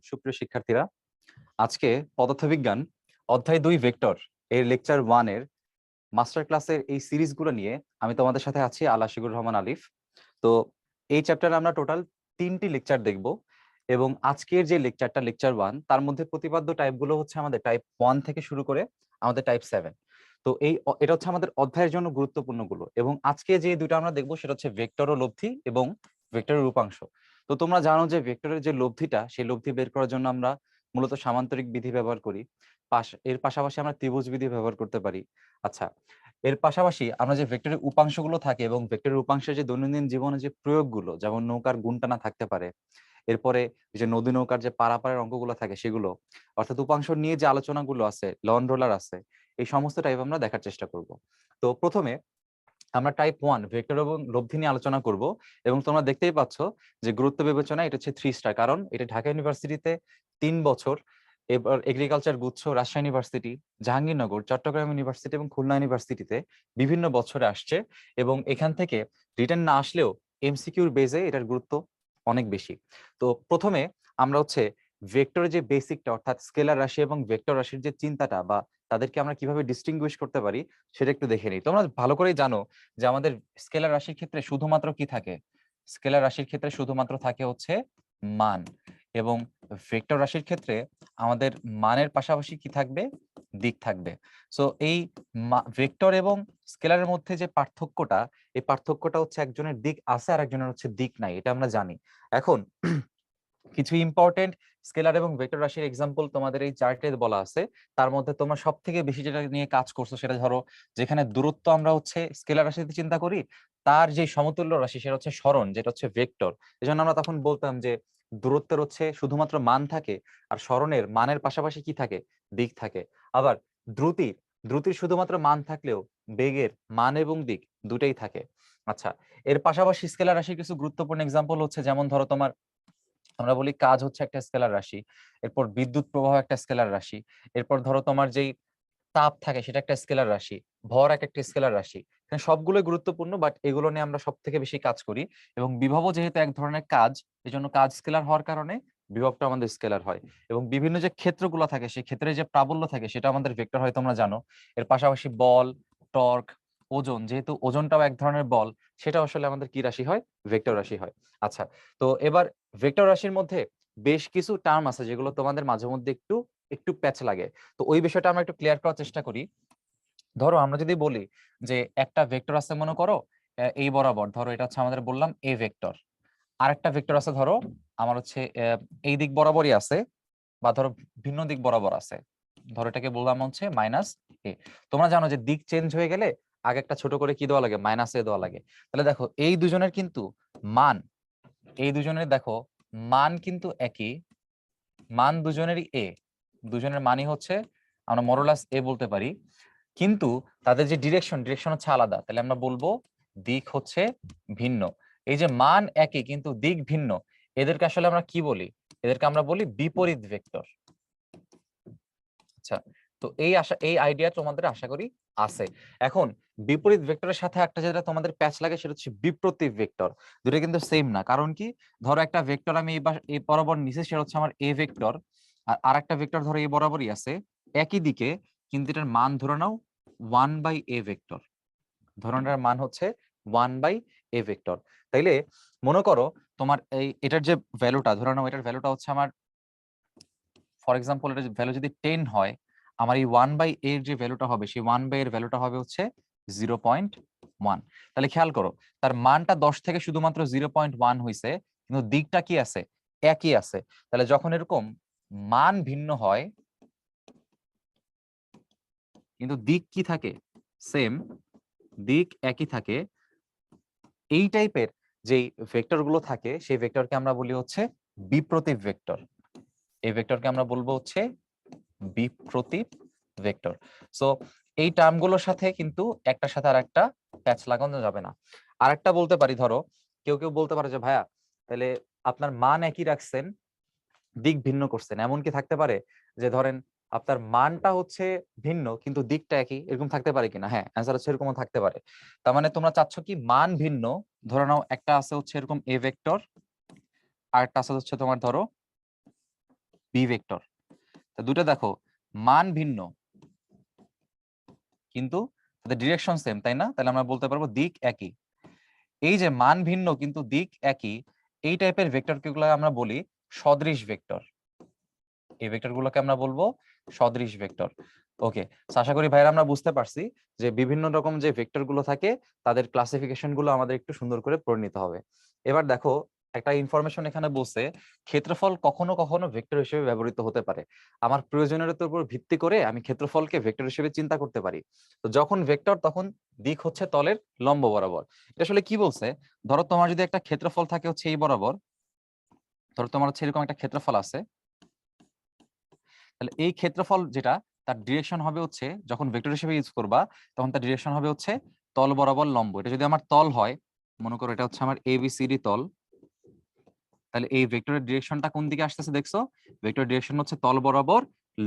সুপ্রিয় শিক্ষার্থীরা। আজকে পদার্থবিজ্ঞান অধ্যায় 2 ভেক্টর এর লেকচার 1 এর মাস্টার ক্লাসের এই সিরিজগুলো নিয়ে আমি তোমাদের সাথে আছি আশিকুর রহমান আলিফ। তো এই চ্যাপ্টারে আমরা টোটাল 3টি লেকচার দেখব এবং আজকের যে লেকচারটা লেকচার 1 তার মধ্যে প্রতিপাদ্য টাইপগুলো হচ্ছে আমাদের টাইপ 1 থেকে শুরু করে আমাদের টাইপ 7। তো এটা হচ্ছে আমাদের অধ্যায়ের জন্য গুরুত্বপূর্ণ গুলো এবং আজকে যে দুটো আমরা দেখবো সেটা হচ্ছে ভেক্টর ও লব্ধি এবং ভেক্টরের রূপাংশ। তো তোমরা জানো যে ভেক্টরের যে লব্ধিটা সেই লব্ধি বের করার জন্য আমরা মূলত সামান্তরিক বিধি ব্যবহার করি। এর পাশাপাশি আমরা ত্রিভুজ বিধি ব্যবহার করতে পারি। আচ্ছা, এর পাশাপাশি আমরা যে ভেক্টরের উপাংশগুলো থাকে এবং ভেক্টরের উপাংশের যে দৈনন্দিন জীবনে যে প্রয়োগগুলো, যেমন নৌকার গুণটানা থাকতে পারে, এরপরে যে নদী নৌকার যে পারাপারের অঙ্কগুলো থাকে সেগুলো, অর্থাৎ উপাংশ নিয়ে যে আলোচনাগুলো আছে, লন রোলার আছে, এই সমস্ত টাইপ আমরা দেখার চেষ্টা করব। তো প্রথমে আমরা টাইপ 1 ভেক্টর এবং লব্ধি নিয়ে আলোচনা করব এবং তোমরা দেখতেই পাচ্ছ যে গুরুত্ব বিবেচনা এটা হচ্ছে 3 স্টার, কারণ এটা ঢাকা ইউনিভার্সিটিতে 3 বছর, এবার এগ্রিকালচার গুচ্ছ রাজশাহী ইউনিভার্সিটি, জাহাঙ্গীরনগর, চট্টগ্রাম ইউনিভার্সিটি এবং খুলনা ইউনিভার্সিটিতে বিভিন্ন বছরে আসছে এবং এখান থেকে রিটার্ন না আসলেও এমসিকিউর বেজে এটার গুরুত্ব অনেক বেশি। তো প্রথমে আমরা হচ্ছে ভেক্টরের যে বেসিকটা, অর্থাৎ স্কেলার রাশি এবং ভেক্টর রাশির যে চিন্তাটা বা তাদেরকে আমরা কিভাবে ডিস্টিংগুইশ করতে পারি সেটা একটু দেখে নিই। তোমরা ভালো করেই জানো যে আমাদের স্কেলার রাশির ক্ষেত্রে শুধুমাত্র কি থাকে, স্কেলার রাশির ক্ষেত্রে শুধুমাত্র থাকে হচ্ছে মান, এবং ভেক্টর রাশির ক্ষেত্রে আমাদের মানের পাশাপাশি কি থাকবে, দিক থাকবে। সো এই ভেক্টর এবং স্কেলারের মধ্যে যে পার্থক্যটা, এই পার্থক্যটা হচ্ছে একজনের দিক আছে আর একজনের হচ্ছে দিক নাই, এটা আমরা জানি। এখন কিছু ইম্পর্টেন্ট স্কেলার এবং ভেক্টর রাশির এক্সাম্পল তোমাদের এই চার্টে বলা আছে। তার মধ্যে তোমরা সব থেকে বেশি যেটা নিয়ে কাজ করছো সেটা ধরো, যেখানে দূরত্ব আমরা হচ্ছে স্কেলার রাশিতে চিন্তা করি, তার যে সমতুল্য রাশি সেটা হচ্ছে সরণ, যেটা হচ্ছে ভেক্টর। এজন্য আমরা তখন বলতাম যে দূরত্বের হচ্ছে শুধুমাত্র মান থাকে আর সরণের মানের পাশাপাশি কি থাকে, দিক থাকে। আবার দ্রুতির দ্রুতির শুধুমাত্র মান থাকলেও বেগের মান এবং দিক দুটেই থাকে। আচ্ছা, এর পাশাপাশি স্কেলার রাশির কিছু গুরুত্বপূর্ণ এক্সাম্পল হচ্ছে, যেমন ধরো তোমার আমরা বলি কাজ হচ্ছে একটা স্কেলার রাশি, এরপর বিদ্যুৎ প্রবাহ একটা স্কেলার রাশি, এরপর ধরো তোমার যেই তাপ থাকে সেটা একটা স্কেলার রাশি, ভর একটা স্কেলার রাশি। সবগুলোই গুরুত্বপূর্ণ, বাট এগুলো নিয়ে আমরা সব থেকে বেশি কাজ করি এবং বিভবও যেহেতু এক ধরনের কাজ, এজন্য কাজ স্কেলার হওয়ার কারণে বিভবটা আমাদের স্কেলার হয়। এবং বিভিন্ন যে ক্ষেত্রগুলো থাকে সেই ক্ষেত্রে যে প্রাবল্য থাকে সেটা আমাদের ভেক্টর হয়, তোমরা জানো। এর পাশাপাশি বল, টর্ক, ওজন, যেহেতু ওজনটাও এক ধরনের বল, সেটা আসলে আমাদের কি রাশি হয়, ভেক্টর রাশি হয়। আচ্ছা, তো এবার ভেক্টর রাশির মধ্যে বেশ কিছু টার্ম আছে যেগুলো তোমাদের মাঝে মধ্যে একটু একটু প্যাচ লাগে। তো ওই বিষয়টা আমরা একটু ক্লিয়ার করার চেষ্টা করি। ধরো আমরা যদি বলি যে একটা ভেক্টর আছে, মনে করো এই বরাবর, ধরো এটা হচ্ছে আমাদের বললাম এ ভেক্টর। আরেকটা ভেক্টর আছে ধরো আমার হচ্ছে এই দিক বরাবরই আছে, বা ধরো ভিন্ন দিক বরাবর আছে, ধরো এটাকে বললাম হচ্ছে মাইনাস এ। তোমরা জানো যে দিক চেঞ্জ হয়ে গেলে আগে একটা ছোট করে কি দেওয়া লাগে, মাইনাস এ দেওয়া লাগে। তাহলে দেখো এই দুজনের কিন্তু মান, এই দুজনের দেখো মান কিন্তু একই, মান দুজনেরই এ, দুজনের মানই হচ্ছে আমরা মরলাস এ বলতে পারি, কিন্তু তাদের যে ডিরেকশন হচ্ছে আলাদা। তাহলে আমরা বলবো দিক হচ্ছে ভিন্ন। এই যে মান একই কিন্তু দিক ভিন্ন, এদেরকে আসলে আমরা কি বলি, এদেরকে আমরা বলি বিপরীত ভেক্টর। আচ্ছা, তো এই আইডিয়া তোমাদের আশা করি আছে। এখন বিপরীত ভেক্টরের সাথে একটা যেটা তোমাদের প্যাচ লাগে সেটা হচ্ছে বিপ্রতীপ ভেক্টর। দুটো কিন্তু সেম না, কারণ কি, ধরো একটা ভেক্টর আমি এই বরাবর নিচে, সেটা হচ্ছে আমার এ ভেক্টর, আর আরেকটা ভেক্টর ধরো এই বরাবরই আছে একই দিকে, কিন্তু এটার মান ধরে নাও 1/a ভেক্টর, ধরনের মান হচ্ছে 1/a ভেক্টর। তাইলে মনে করো তোমার এটার যে ভ্যালুটা, ধরে নাও এটার ভ্যালুটা হচ্ছে আমার, ফর এক্সাম্পল এটার ভ্যালু যদি 10 হয়, আমার এই 1/a এর যে ভ্যালুটা হবে সেই 1/a এর ভ্যালুটা হবে হচ্ছে 0.1। তাহলে খেয়াল করো তার মানটা 10 থেকে শুধুমাত্র 0.1 হইছে, কিন্তু দিকটা কি আছে, একই আছে। তাহলে যখন এরকম মান ভিন্ন হয় কিন্তু দিক কি থাকে, সেম, দিক একই থাকে, এই টাইপের যেই ভেক্টর গুলো থাকে সেই ভেক্টরকে আমরা বলি হচ্ছে বিপ্রতীপ ভেক্টর। এই ভেক্টরকে আমরা বলবো হচ্ছে বিপ্রতীপ ভেক্টর। সো এই টার্মগুলোর সাথে কিন্তু একটার সাথে আর একটা প্যাচ লাগানো যাবে না। আরেকটা বলতে পারি, ধরো কেউ কেউ বলতে পারে যে ভাইয়া তাহলে আপনার মান একই রাখছেন, দিক ভিন্ন করছেন, এমন কি থাকতে পারে যে ধরেন আপনার মানটা হচ্ছে ভিন্ন কিন্তু দিকটা একই, এরকম থাকতে পারে কিনা? হ্যাঁ, অ্যান্সার হচ্ছে এরকমও থাকতে পারে। তার মানে তোমরা চাচ্ছ কি মান ভিন্ন, ধরে নাও একটা আছে হচ্ছে এরকম এ ভেক্টর, আর একটা আছে হচ্ছে তোমার ধরো বি ভেক্টর। দুটো দেখো মান ভিন্ন কিন্তু তাদের ডিরেকশন সেম, তাই না? তাহলে আমরা বলতে পারবো দিক একই। এই যে মান ভিন্ন কিন্তু দিক একই, এই টাইপের ভেক্টরগুলো আমরা বলি সদৃশ ভেক্টর। এই ভেক্টরগুলোকে আমরা বলবো সদৃশ ভেক্টর। ওকে, আশা করি ভাইরা আমরা বুঝতে পারছি যে বিভিন্ন রকম যে ভেক্টর গুলো থাকে তাদের ক্লাসিফিকেশন গুলো আমাদের একটু সুন্দর করে পড়ে নিতে হবে। এবার দেখো একটা ইনফরমেশন এখানে বলছে, ক্ষেত্রফল কখনো কখনো ভেক্টর হিসেবে ব্যবহৃত হতে পারে। আমার প্রয়োজনীয়তার উপর ভিত্তি করে আমি ক্ষেত্রফলকে ভেক্টর হিসেবে চিন্তা করতে পারি। তো যখন ভেক্টর তখন দিক হচ্ছে তলের লম্ব বরাবর। এটা আসলে কি বলছে, ধরো তোমার যদি একটা ক্ষেত্রফল থাকে হচ্ছে এই বরাবর, ধরো তোমার হচ্ছে এরকম একটা ক্ষেত্রফল আছে, তাহলে এই ক্ষেত্রফল যেটা তার ডিরেকশন হবে হচ্ছে, যখন ভেক্টর হিসেবে ইউজ করবা তখন তার ডিরেকশন হবে হচ্ছে তল বরাবর লম্ব। এটা যদি আমার তল হয়, মনে করো এটা হচ্ছে আমার এবিসিডি তল, তাহলে এই ভেক্টরের ডিরেকশনটা কোন দিকে আসতেছে দেখছো? ভেক্টর ডিরেকশন হচ্ছে তল বরাবর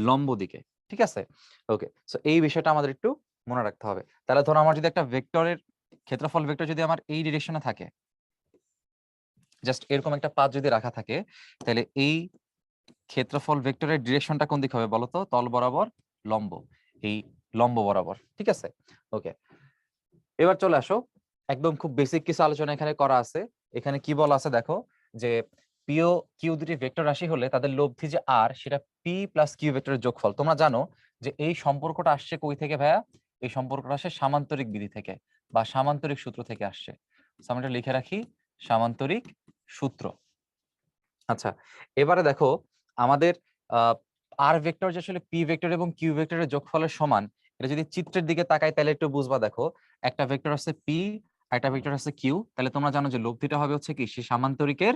লম্ব দিকে। ঠিক আছে, ওকে। সো এই বিষয়টা আমাদের একটু মনে রাখতে হবে। তাহলে ধরো আমার যদি একটা ভেক্টরের ক্ষেত্রফল ভেক্টর যদি আমার এই ডিরেকশনে থাকে, জাস্ট এরকম একটা পাথ যদি রাখা থাকে, তাহলে এই ক্ষেত্রফল ভেক্টরের ডিরেকশনটা কোন দিক হবে বলতো? তল বরাবর লম্ব, এই লম্ব বরাবর। ঠিক আছে, ওকে। এবার চলে আসো, একদম খুব বেসিক কিছু আলোচনা এখানে করা আছে। এখানে কি বলা আছে দেখো, যে পি ও কিউ দুটি ভেক্টর রাশি হলে তাদের লব্ধি যে আর, সেটা পি প্লাস কিউ ভেক্টরের যোগফল। তোমরা জানো যে এই সম্পর্কটা আসছে কই থেকে ভাইয়া? এই সম্পর্কটা আসে সামান্তরিক বিধি থেকে বা সামান্তরিক সূত্র থেকে আসছে। আমি এটা লিখে রাখি, সামান্তরিক সূত্র। আচ্ছা, এবারে দেখো আমাদের আর ভেক্টর যে আসলে পি ভেক্টর এবং কিউ ভেক্টরের যোগফলের সমান, এটা যদি চিত্রের দিকে তাকাই তাহলে একটু বুঝবা। দেখো একটা ভেক্টর আছে পি, একটা ভেক্টর আছে কিউ, তাহলে তোমরা জানো যে লব্ধিটা হবে হচ্ছে কি সেই সামান্তরিকের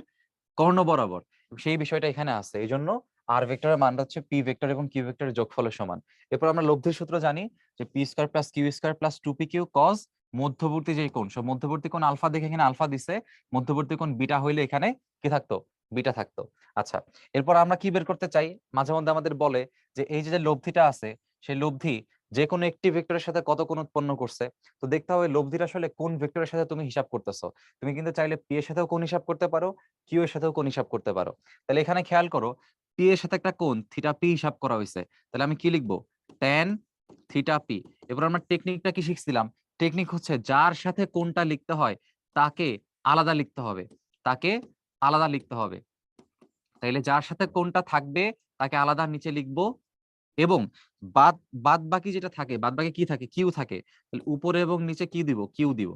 কর্ণ বরাবর। সেই বিষয়টা এখানে আছে, এই জন্য আর ভেক্টরের মানটা হচ্ছে পি ভেক্টর এবং কিউ ভেক্টরের যোগফলের সমান। এরপর আমরা লব্ধির সূত্র জানি যে p square plus q square plus 2p q cos মধ্যবর্তী যে কোণ, সব মধ্যবর্তী কোণ আলফা দেখে এখানে আলফা দিছে, মধ্যবর্তী কোণ বিটা হইলে এখানে কি থাকতো? বিটা থাকতো। আচ্ছা, এরপর আমরা কি বের করতে চাই? মাঝে মধ্যে আমাদের বলে যে এই যে লব্ধিটা আছে, সেই লব্ধি যে কোনো একটি ভেক্টরের সাথে কত কোণ উৎপন্ন করছে। তো দেখতে হবে লব্ধিটা আসলে কোন ভেক্টরের সাথে তুমি হিসাব করতেছো। তুমি কিন্তু চাইলে পি এর সাথেও কোণ হিসাব করতে পারো, কিউ এর সাথেও কোণ হিসাব করতে পারো। তাহলে এখানে খেয়াল করো, পি এর সাথে একটা কোণ থিটা পি হিসাব করা হয়েছে, তাহলে আমি কি লিখবো? Tan theta P. এবার আমরা টেকনিকটা কি শিখছিলাম? টেকনিক হচ্ছে যার সাথে কোণটা লিখতে হয় তাকে আলাদা লিখতে হবে, তাকে আলাদা লিখতে হবে। তাইলে যার সাথে কোণটা থাকবে তাকে আলাদা নিচে লিখবো, এবং বাদ বাদ বাকি যেটা থাকে, বাদ বাকি কি থাকে? কিউ থাকে। তাহলে উপরে এবং নিচে কি দিব? কিউ দিব।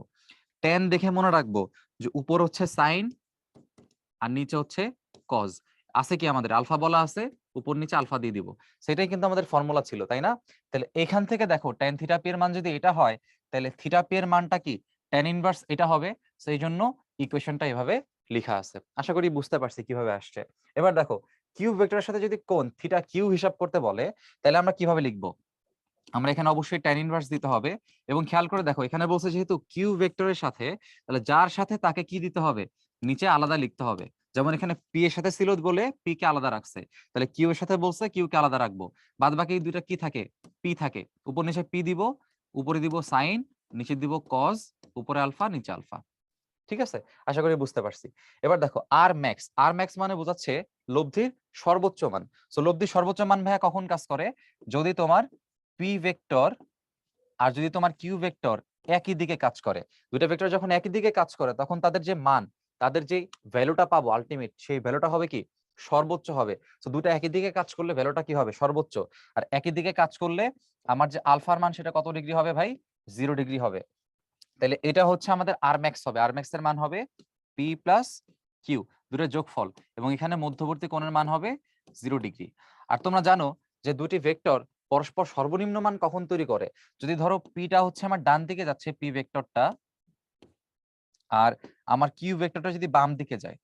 ট্যান দেখে মনে রাখবো যে উপর হচ্ছে সাইন আর নিচে হচ্ছে কজ। আছে কি আমাদের আলফা বলা আছে, উপর নিচে আলফা দিয়ে দিব। সেটাই কিন্তু আমাদের ফর্মুলা ছিল, তাই না? তাহলে এখান থেকে দেখো ট্যান থিটা পি এর মান যদি এটা হয়, তাহলে থিটা পি এর মানটা কি? ট্যান ইনভার্স এটা হবে। সেই জন্য ইকুয়েশনটা এভাবে লেখা আছে। আশা করি বুঝতে পারছি কিভাবে আসছে। এবার দেখো কিউ ভেক্টরের সাথে যদি কোণ থিটা কিউ হিসাব করতে বলে, তাহলে আমরা কিভাবে লিখবো? আমরা এখানে অবশ্যই ট্যান ইনভার্স দিতে হবে। এবং খেয়াল করে দেখো এখানে বলছে যেহেতু কিউ ভেক্টরের সাথে, তাহলে যার সাথে তাকে কি দিতে হবে? নিচে আলাদা লিখতে হবে। যেমন এখানে পি এর সাথে ছিল বলে পি কে আলাদা রাখছে, তাহলে কিউ এর সাথে বলছে কিউ কে আলাদা রাখবো। বাদ বাকি দুইটা কি থাকে? পি থাকে। উপর নিচে পি দিব, উপরে দিব সাইন, নিচে দিব কজ, উপরে আলফা নিচে আলফা। ঠিক আছে, আশা করি বুঝতে পারছি। এবার দেখো আর ম্যাক্স, আর ম্যাক্স মানে বোঝাচ্ছে লব্ধির সর্বোচ্চ মান। সো লব্ধির সর্বোচ্চ মান ভাইয়া কখন কাজ করে? যদি তোমার পি ভেক্টর আর যদি তোমার কিউ ভেক্টর একই দিকে কাজ করে। দুইটা ভেক্টর যখন একই দিকে কাজ করে তখন তাদের যে মান, তাদের যে ভ্যালুটা পাবো আলটিমেট, সেই ভ্যালুটা হবে কি? সর্বোচ্চ হবে। তো দুটো একই দিকে কাজ করলে ভ্যালুটা কি হবে? সর্বোচ্চ। আর একই দিকে কাজ করলে আমার যে আলফার মান সেটা কত ডিগ্রি হবে ভাই? 0 ডিগ্রি হবে। তাহলে এটা হচ্ছে আমাদের আর ম্যাক্স হবে। আর ম্যাক্স এর মান হবে পি প্লাস কিউ, দুটোর যোগফল, এবং এখানে মধ্যবর্তী কোণের মান হবে 0 ডিগ্রি। আর তোমরা জানো যে দুটি ভেক্টর পরস্পর সর্বনিম্ন মান কখন তৈরি করে? যদি ধরো পিটা হচ্ছে আমার ডান দিকে যাচ্ছে, পি ভেক্টরটা, আর আমার কিউ ভেক্টরটা যদি বাম দিকে যায়,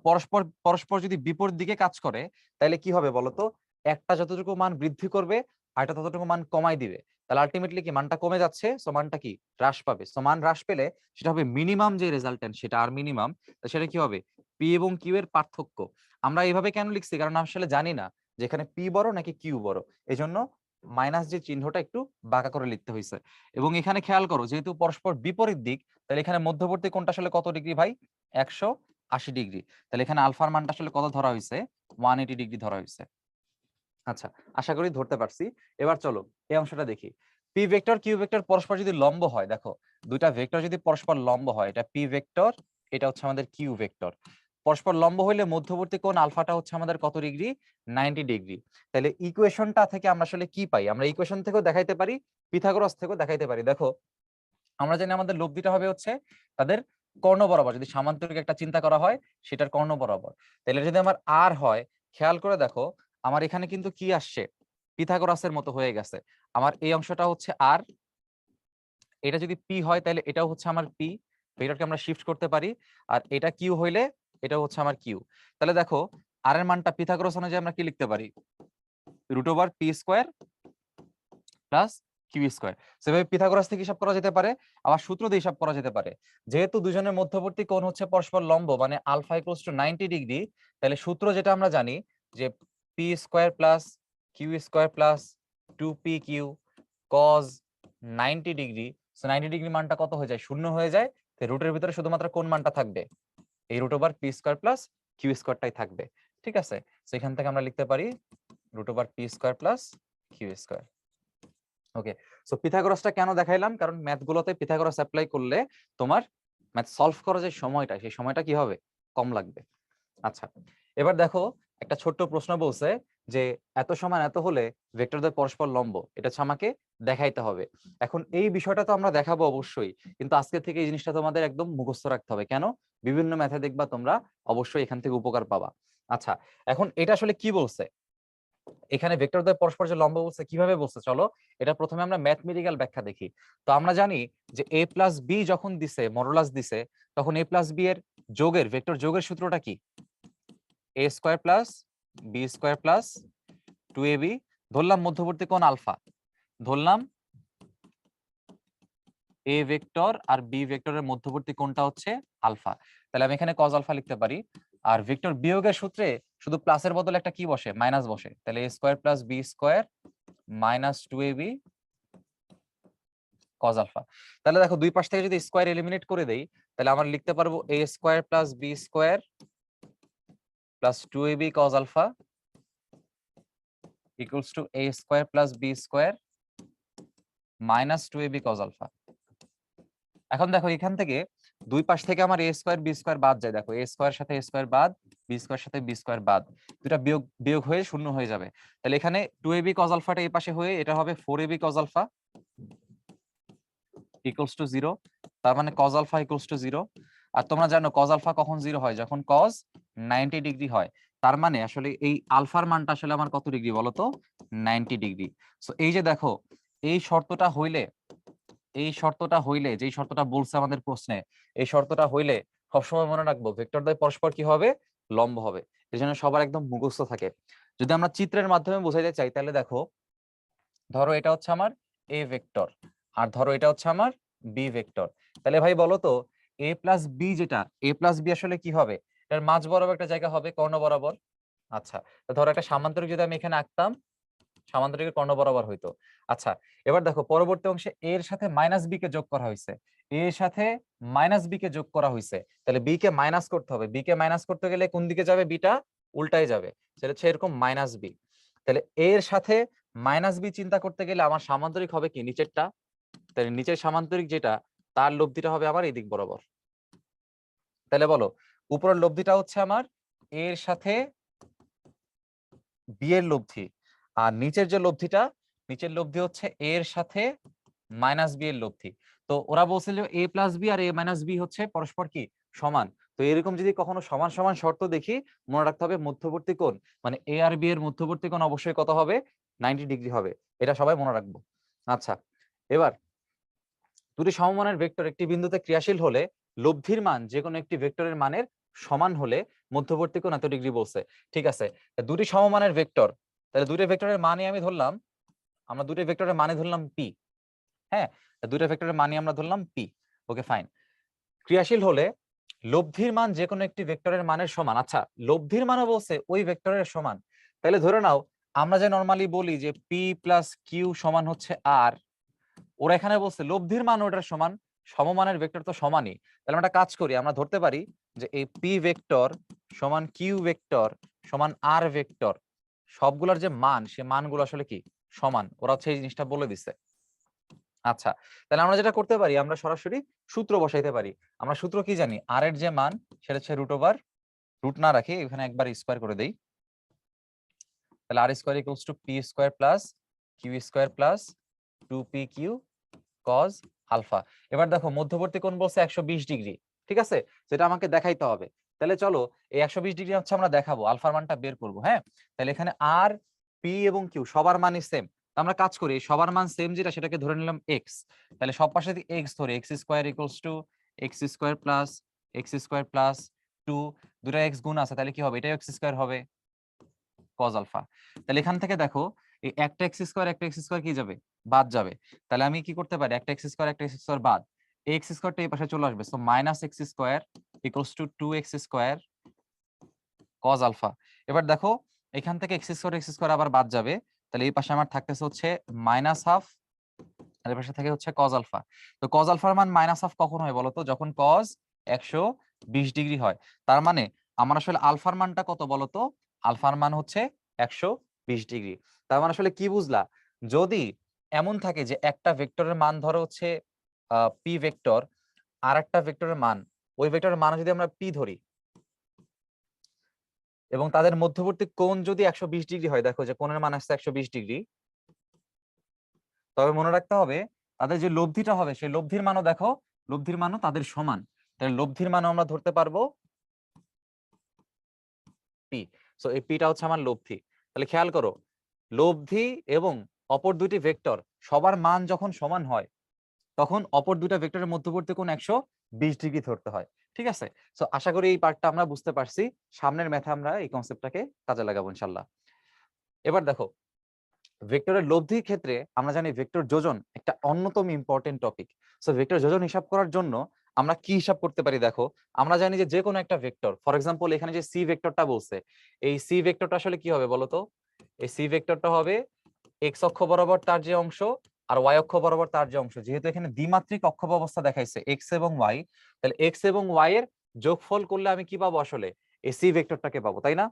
পরস্পর পরস্পর যদি বিপরীত দিকে কাজ করে, তাহলে কি হবে বলতো? একটা যতটুকু মান বৃদ্ধি করবে আর একটা ততটুকু মান কমাই দিবে। তাহলে আলটিমেটলি কি মানটা কমে যাচ্ছে, সো মানটা কি হ্রাস পাবে। সো মান হ্রাস পেলে সেটা হবে মিনিমাম যে রেজাল্টেন্ট, সেটা আর মিনিমাম। সেটা কি হবে? পি এবং কিউ এর পার্থক্য। আমরা এইভাবে কেন লিখছি? কারণ আসলে জানি না যে এখানে পি বড় নাকি কিউ বড়, এই জন্য মাইনাস যে চিহ্নটা একটু বাঁকা করে লিখতে হয়েছে। এবং এখানে খেয়াল করো যেহেতু পরস্পর বিপরীত দিক, তাহলে এখানে মধ্যবর্তী কোণটা আসলে কত ডিগ্রি ভাই? 180 ডিগ্রি। তাহলে এখানে আলফার মানটা আসলে কত ধরা হয়েছে? 180 ডিগ্রি ধরা হয়েছে। আচ্ছা, আশা করি ধরতে পারছি। এবার চলো এই অংশটা দেখি। পি ভেক্টর কিউ ভেক্টর পরস্পর যদি লম্ব হয়, দেখো দুইটা ভেক্টর যদি পরস্পর লম্ব হয়, এটা পি ভেক্টর, এটা হচ্ছে আমাদের কিউ ভেক্টর, পরস্পর লম্ব হইলে মধ্যবর্তী কোণ আলফাটা হচ্ছে আমাদের কত ডিগ্রি? 90 ডিগ্রি। তাহলে ইকুয়েশনটা থেকে আমরা আসলে কি পাই? আমরা ইকুয়েশন থেকেও দেখাইতে পারি, পিথাগোরাস থেকেও দেখাইতে পারি। দেখো আমরা জানি আমাদের লব্ধিটা হবে হচ্ছে তাদের কর্ণ বরাবর, যদি সামান্তরিক একটা চিন্তা করা হয় সেটার কর্ণ বরাবর। তাহলে যদি আমার আর হয়, খেয়াল করে দেখো আমার এখানে কিন্তু কি আসছে? পিথাগোরাসের মতো হয়ে গেছে। আমার এই অংশটা হচ্ছে আর, এটা যদি পি হয় তাহলে এটাও হচ্ছে আমার পি, ভেক্টরকে আমরা শিফট করতে পারি। আর এটা কিউ হইলে এটা হচ্ছে আমার কিউ। তাহলে দেখো আর এর মানটা পিথাগোরাস অনুযায়ী আমরা কি লিখতে পারি? √p² plus q square. সেভাবে পিথাগোরাস থেকে হিসাব করা যেতে পারে, আবার সূত্র দিয়ে হিসাব করা যেতে পারে। যেহেতু দুজনের মধ্যবর্তী কোণ হচ্ছে পরস্পর লম্ব, মানে আলফা ইকুয়ালস টু 90 ডিগ্রি, তাহলে সূত্র যেটা আমরা জানি যে p² plus q plus 2pq cos 90 degree. So 90 degree মানটা কত হয়ে যায়? শূন্য হয়ে যায়। তো রুটের ভিতরে শুধুমাত্র কোন মানটা থাকবে? এই √p² প্লাস কিউ² থাকবে। ঠিক আছে, সেখান থেকে আমরা লিখতে পারি √p² প্লাস কিউ²। ওকে, সো পিথাগোরাসটা কেন দেখাইলাম? কারণ ম্যাথ গুলোতে পিথাগোরাস অ্যাপ্লাই করলে তোমার ম্যাথ সলভ করার যে সময়টা, সেই সময়টা কি হবে? কম লাগবে। আচ্ছা, এবার দেখো একটা ছোট্ট প্রশ্ন বলছে যে এত সমান এত হলে ভেক্টরদের পরস্পর লম্ব, এটা হচ্ছে আমাকে দেখাইতে হবে। এখন এই বিষয়টা তো আমরা দেখাবো অবশ্যই, কিন্তু আজকে থেকে এই জিনিসটা তোমাদের একদম মুখস্থ রাখতে হবে। কেন? বিভিন্ন ম্যাথে দেখবা তোমরা অবশ্যই এখান থেকে উপকার পাবা। আচ্ছা, এখন এটা আসলে কি বলছে? এখানে ভেক্টরদের পরস্পর যে লম্ব বলছে, কিভাবে বলছে চলো এটা প্রথমে আমরা ম্যাথমেটিক্যাল ব্যাখ্যা দেখি। তো আমরা জানি যে a প্লাস বি যখন দিছে, মডুলাস দিছে, তখন a প্লাস বি এর যোগের, ভেক্টর যোগের সূত্রটা কি? a² plus b² plus 2ab। ধরলাম মধ্যবর্তী কোণ আলফা, ধরলাম a ভেক্টর আর b ভেক্টরের মধ্যবর্তী কোণটা হচ্ছে আলফা। তাহলে আমি এখানে cos আলফা লিখতে পারি। আর ভেক্টর বিয়োগের সূত্রে শুধু প্লাসের বদলে একটা কি বসে? মাইনাস বসে। তাহলে a² plus b² minus 2ab cos alpha. তাহলে দেখো দুই পাশ থেকে যদি স্কয়ার এলিমিনেট করে দেই, তাহলে আমরা লিখতে পারবো a² plus b² plus 2ab cos alpha equals to a² plus b² minus 2ab cos alpha. এখন দেখো এখান থেকে দুই পাশ থেকে আমার a² b² বাদ যায়। দেখো a² সাথে a² বাদ, b² সাথে b² বাদ, দুটা বিয়োগ বিয়োগ হয়ে শূন্য হয়ে যাবে। তাহলে এখানে 2ab cos আলফাটা এই পাশে হয়ে এটা হবে 4ab cos alpha equals to 0। তার মানে cos আলফা ইকুয়ালস টু 0। আর তোমরা জানো cos আলফা কখন 0 হয়? যখন cos 90 ডিগ্রি হয়। তার মানে আসলে এই আলফার মানটা আসলে আমার কত ডিগ্রি বলো তো? 90 ডিগ্রি। সো এই যে দেখো এই শর্তটা হইলে, এই শর্তটা হইলে, যেই শর্তটা বলছে আমাদের প্রশ্নে, এই শর্তটা হইলে সবসময় মনে রাখবো ভেক্টরদ্বয় পরস্পর কি হবে? লম্ব হবে। এই জন্য সবার একদম মুখস্থ থাকে। যদি আমরা চিত্রের মাধ্যমে বোঝাইতে চাই, তাহলে দেখো ধরো এটা হচ্ছে আমার এ ভেক্টর, আর ধরো এটা হচ্ছে আমার বি ভেক্টর। তাহলে ভাই বলো তো এ প্লাস বি, যেটা এ প্লাস বি আসলে কি হবে? এটার মাঝ বরাবর একটা জায়গা হবে, কর্ণ বরাবর। আচ্ছা, তো ধরো একটা সামান্তরিক যদি আমি এখানে আঁকতাম, সামান্তরিকের কর্ণ বরাবর হইতো। আচ্ছা, এবার দেখো পরবর্তী অংশে এর সাথে মাইনাস বি কে যোগ করা হয়েছে, এর সাথে মাইনাস বি কে যোগ করা হয়েছে। তাহলে বি কে মাইনাস করতে হবে, বি কে মাইনাস করতে গেলে কোন দিকে যাবে? বিটা উল্টায় যাবে, সেটা হচ্ছে এরকম মাইনাস বি। তাহলে এর সাথে মাইনাস বি চিন্তা করতে গেলে আমার সামান্তরিক হবে কি? নিচেরটা। তাহলে নিচের সামান্তরিক যেটা, তার লব্ধিটা হবে আমার এই দিক বরাবর। তাহলে বলো উপরের লব্ধিটা হচ্ছে আমার এর সাথে বি এর লব্ধি, আর নিচের যে লব্ধিটা, নিচের লব্ধি হচ্ছে এর সাথে মাইনাস বি এর লব্ধি। তো ওরা বলছিল এ প্লাস বি আর এ মাইনাস বি হচ্ছে পরস্পর কি? সমান। তো এরকম যদি কখনো সমান সমান শর্ত দেখি, মনে রাখতে হবে মধ্যবর্তী কোণ, মানে এ আর বি এর মধ্যবর্তী কোণ অবশ্যই কত হবে? 90 ডিগ্রি হবে। এটা সবাই মনে রাখবো। আচ্ছা, এবার দুটি সমমানের ভেক্টর একটি বিন্দুতে ক্রিয়াশীল হলে লব্ধির মান যে কোনো একটি ভেক্টরের মানের সমান হলে মধ্যবর্তী কোণ এত ডিগ্রি বলছে। ঠিক আছে, দুটি সমমানের ভেক্টর, তাহলে দুটি ভেক্টরের মানে আমি ধরলাম, আমরা দুটি ভেক্টরের মানে ধরলাম পি। হ্যাঁ, দুটো ভেক্টরের মানই আমরা ধরলাম পি। Okay fine. ক্রিয়াশীল হলে লব্ধির মান যে কোনো একটি ভেক্টরের মানের সমান। আচ্ছা, লব্ধির মানও বলছে ওই ভেক্টরের সমান। তাহলে ধরে নাও আমরা যে নরমালি বলি যে পি প্লাস কিউ সমান হচ্ছে আর, ওরা এখানে বলছে লব্ধির মান ওটার সমান। সমমানের ভেক্টর তো সমানই। তাহলে আমরা একটা কাজ করি, আমরা ধরতে পারি যে এই পি ভেক্টর সমান কিউ ভেক্টর সমান আর ভেক্টর, সবগুলোর যে মান সে মানগুলো আসলে কি সমান, ওরা হচ্ছে এই জিনিসটা বলে দিচ্ছে। আচ্ছা, তাহলে আমরা যেটা করতে পারি, আমরা সরাসরি সূত্র বসাইতে পারি। আমরা সূত্র কি জানি, আর এর যে মান সেটা হচ্ছে রুট না রাখি এখানে একবার স্কোয়ার করে দেই, তাহলে r square equals to p square plus q square plus 2pq cos alpha. এবার দেখো মধ্যবর্তী কোণ বলছে 120 ডিগ্রি, ঠিক আছে, যেটা আমাকে দেখাইতে হবে। তাহলে চলো এই 120 ডিগ্রি হচ্ছে আমরা দেখাবো, আলফার মানটা বের করব। হ্যাঁ, তাহলে এখানে আর পি এবং কিউ সবার মানই সেম, আমরা কাজ করি সবার মান সেম যেটা সেটাকে ধরে নিলাম এক্স। তাহলে সব পাশে যদি এক্স ধরে x square equals two x square plus 2, দুটো এক্স গুণ আছে তাহলে কি হবে, এটাই এক্স স্কোয়ার হবে কজ আলফা। তাহলে এখান থেকে দেখো এই একটা এক্স স্কোয়ার কি যাবে, বাদ যাবে। তাহলে আমি কি করতে পারি, একটা এক্স স্কোয়ার বাদ, এই এক্স স্কোয়ারটা এই পাশে চলে আসবে, so minus x square equals to 2x square cos alpha. এবার দেখো এখান থেকে এক্স স্কোয়ার আবার বাদ যাবে, তাহলে এই পাশে আমার থাকতেছে হচ্ছে মাইনাস হাফ, আর এই পাশে থাকে হচ্ছে কজ আলফা। তো কজ আলফার মান মাইনাস হাফ কখন হয় বলতো, যখন কজ 120 ডিগ্রি হয়। তার মানে আমার আসলে আলফার মানটা কত বলতো, আলফার মান হচ্ছে 120 ডিগ্রি। তার মানে আসলে কি বুঝলা, যদি এমন থাকে যে একটা ভেক্টরের মান ধরো হচ্ছে পি ভেক্টর, আর একটা ভেক্টরের মান, ওই ভেক্টরের মান যদি আমরা পি ধরি এবং তাদের মধ্যবর্তী কোণ যদি 120 ডিগ্রি হয়, দেখো যে কোণের মান আসছে 120 ডিগ্রি, তবে মনে রাখতে হবে তাদের যে লব্ধিটা হবে সেই লব্ধির মানও দেখো, লব্ধির মানও তাদের সমান। তাহলে লব্ধির মানও আমরা ধরতে পারবো পি। সো এই পিটা হচ্ছে আমার লব্ধি। তাহলে খেয়াল করো, লব্ধি এবং অপর দুটি ভেক্টর সবার মান যখন সমান হয় তখন অপর দুটা ভেক্টরের মধ্যবর্তী কোণ 120 ডিগ্রি ধরতে হয়। ঠিক আছে, সো আশা করি এই পার্টটা আমরা বুঝতে পারছি। সামনের ম্যাথে আমরা এই কনসেপ্টটাকে কাজে লাগাবো ইনশাল্লাহ। এবার দেখো ভেক্টরের লব্ধির ক্ষেত্রে আমরা জানি ভেক্টর যোজন একটা অন্যতম ইম্পর্টেন্ট টপিক। সো ভেক্টর যোজন হিসাব করার জন্য আমরা কি হিসাব করতে পারি, দেখো আমরা জানি যে কোনো একটা ভেক্টর, ফর এক্সাম্পল এখানে যে সি ভেক্টরটা বলছে, এই সি ভেক্টরটা আসলে কি হবে বলতো, এই সি ভেক্টরটা হবে এক্স অক্ষ বরাবর তার যে অংশ আর ওয়াই অক্ষ বরাবর তার যে অংশ। যেহেতু এখানে দ্বিমাত্রিক অক্ষ ব্যবস্থা দেখাইছে এক্স এবং ওয়াই, তাহলে এক্স এবং ওয়াই এর যোগফল করলে আমি কি পাবো, আসলে এই সি ভেক্টরটাকে পাবো, তাই না?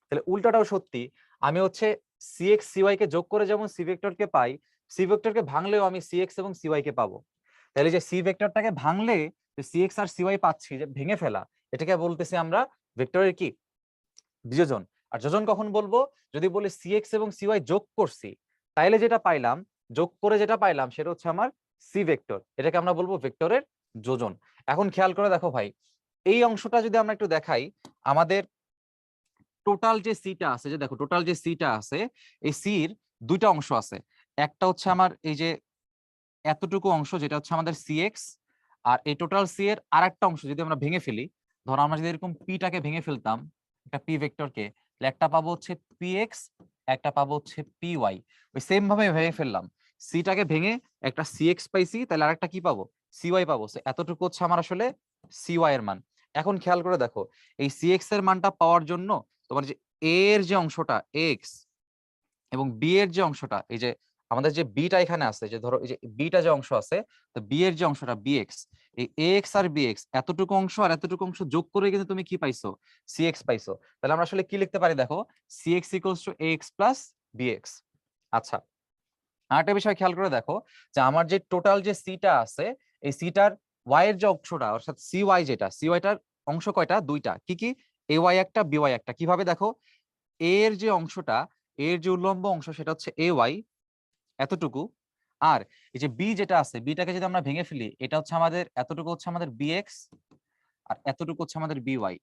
তাহলে উল্টাটাও সত্যি, আমি হচ্ছে সিএক্স সিওয়াই কে যোগ করে যেমন সি ভেক্টরকে পাই, সি ভেক্টরকে ভাঙলেও আমি সিএক্স এবং সিওয়াই কে পাবো। তাহলে যে সি ভেক্টরটাকে ভাঙলে যে সিএক্স আর সিওয়াই পাচ্ছি, যে ভেঙে ফেলা, এটাকে বলতেছি আমরা ভেক্টরের কি, বিয়োজন। আর যোজন কখন বলবো, যদি বলি সিএক্স এবং সিওয়াই যোগ করছি, তাইলে যেটা পাইলাম, যোগ করে যেটা পাইলাম সেটা হচ্ছে আমার সি ভেক্টর, এটাকে আমরা বলবো ভেক্টরের যোজন। এখন খেয়াল করে দেখো ভাই, এই অংশটা যদি আমরা একটু দেখাই, আমাদের টোটাল যে সিটা আছে, যে দেখো টোটাল যে সিটা আছে, এই সির দুইটা অংশ আছে। একটা হচ্ছে আমার এই যে এতটুকু অংশ যেটা হচ্ছে আমাদের সিএক্স, আর এই টোটাল সি এর আরেকটা অংশ যদি আমরা ভেঙে ফেলি, ধরো আমরা যদি এরকম পিটাকে ভেঙে ফেলতাম, একটা পি ভেক্টরকে, তাহলে একটা পাবো হচ্ছে পিএক্স, একটা পাবো হচ্ছে পিওয়াই। ওই সেম ভাবে ভেঙে ফেললাম, সিটাকে ভেঙে একটা সিএক্স পাইছি, তাহলে আরেকটা কি পাবো, সিওয়াই পাবো। এতটুকু হচ্ছে আমার আসলে সিওয়াই এর মান। এখন খেয়াল করে দেখো, এই সিএক্স এর মানটা পাওয়ার জন্য তোমার যে এ এর যে অংশটা এক্স এবং বি এর যে অংশটা, এই যে আমাদের যে বিটা এখানে আছে, যে ধরো এই যে বিটা যে অংশ আছে, তো বি এর যে অংশটা বিএক্স, এই এক্স আর বিএক্স এতটুকু অংশ আর এতটুকু অংশ যোগ করে কিন্তু তুমি কি পাইছো, সিএক্স পাইছো। তাহলে আমরা আসলে কি লিখতে পারি দেখো, CX equals to x plus bx. আচ্ছা, আরেকটা বিষয় খেয়াল করে দেখো, যে আমার যে টোটাল যে সিটা আছে, এই সিটার ওয়াই এর যে অংশটা, অর্থাৎ সি ওয়াই যেটা, সি ওয়াইটার অংশ কয়টা, দুইটা, কি কি, এ ওয়াই একটা বি ওয়াই একটা। কিভাবে দেখো, এর যে অংশটা, এর যে উল্লম্ব অংশ সেটা হচ্ছে এ ওয়াই এতটুকু, আর এই যে বি যেটা আছে, বিটাকে যদি আমরা ভেঙে ফেলি, এটা হচ্ছে আমাদের এতটুকু হচ্ছে আমাদের বিএক্স, আর এতটুকু হচ্ছে আমাদের বিওয়াই।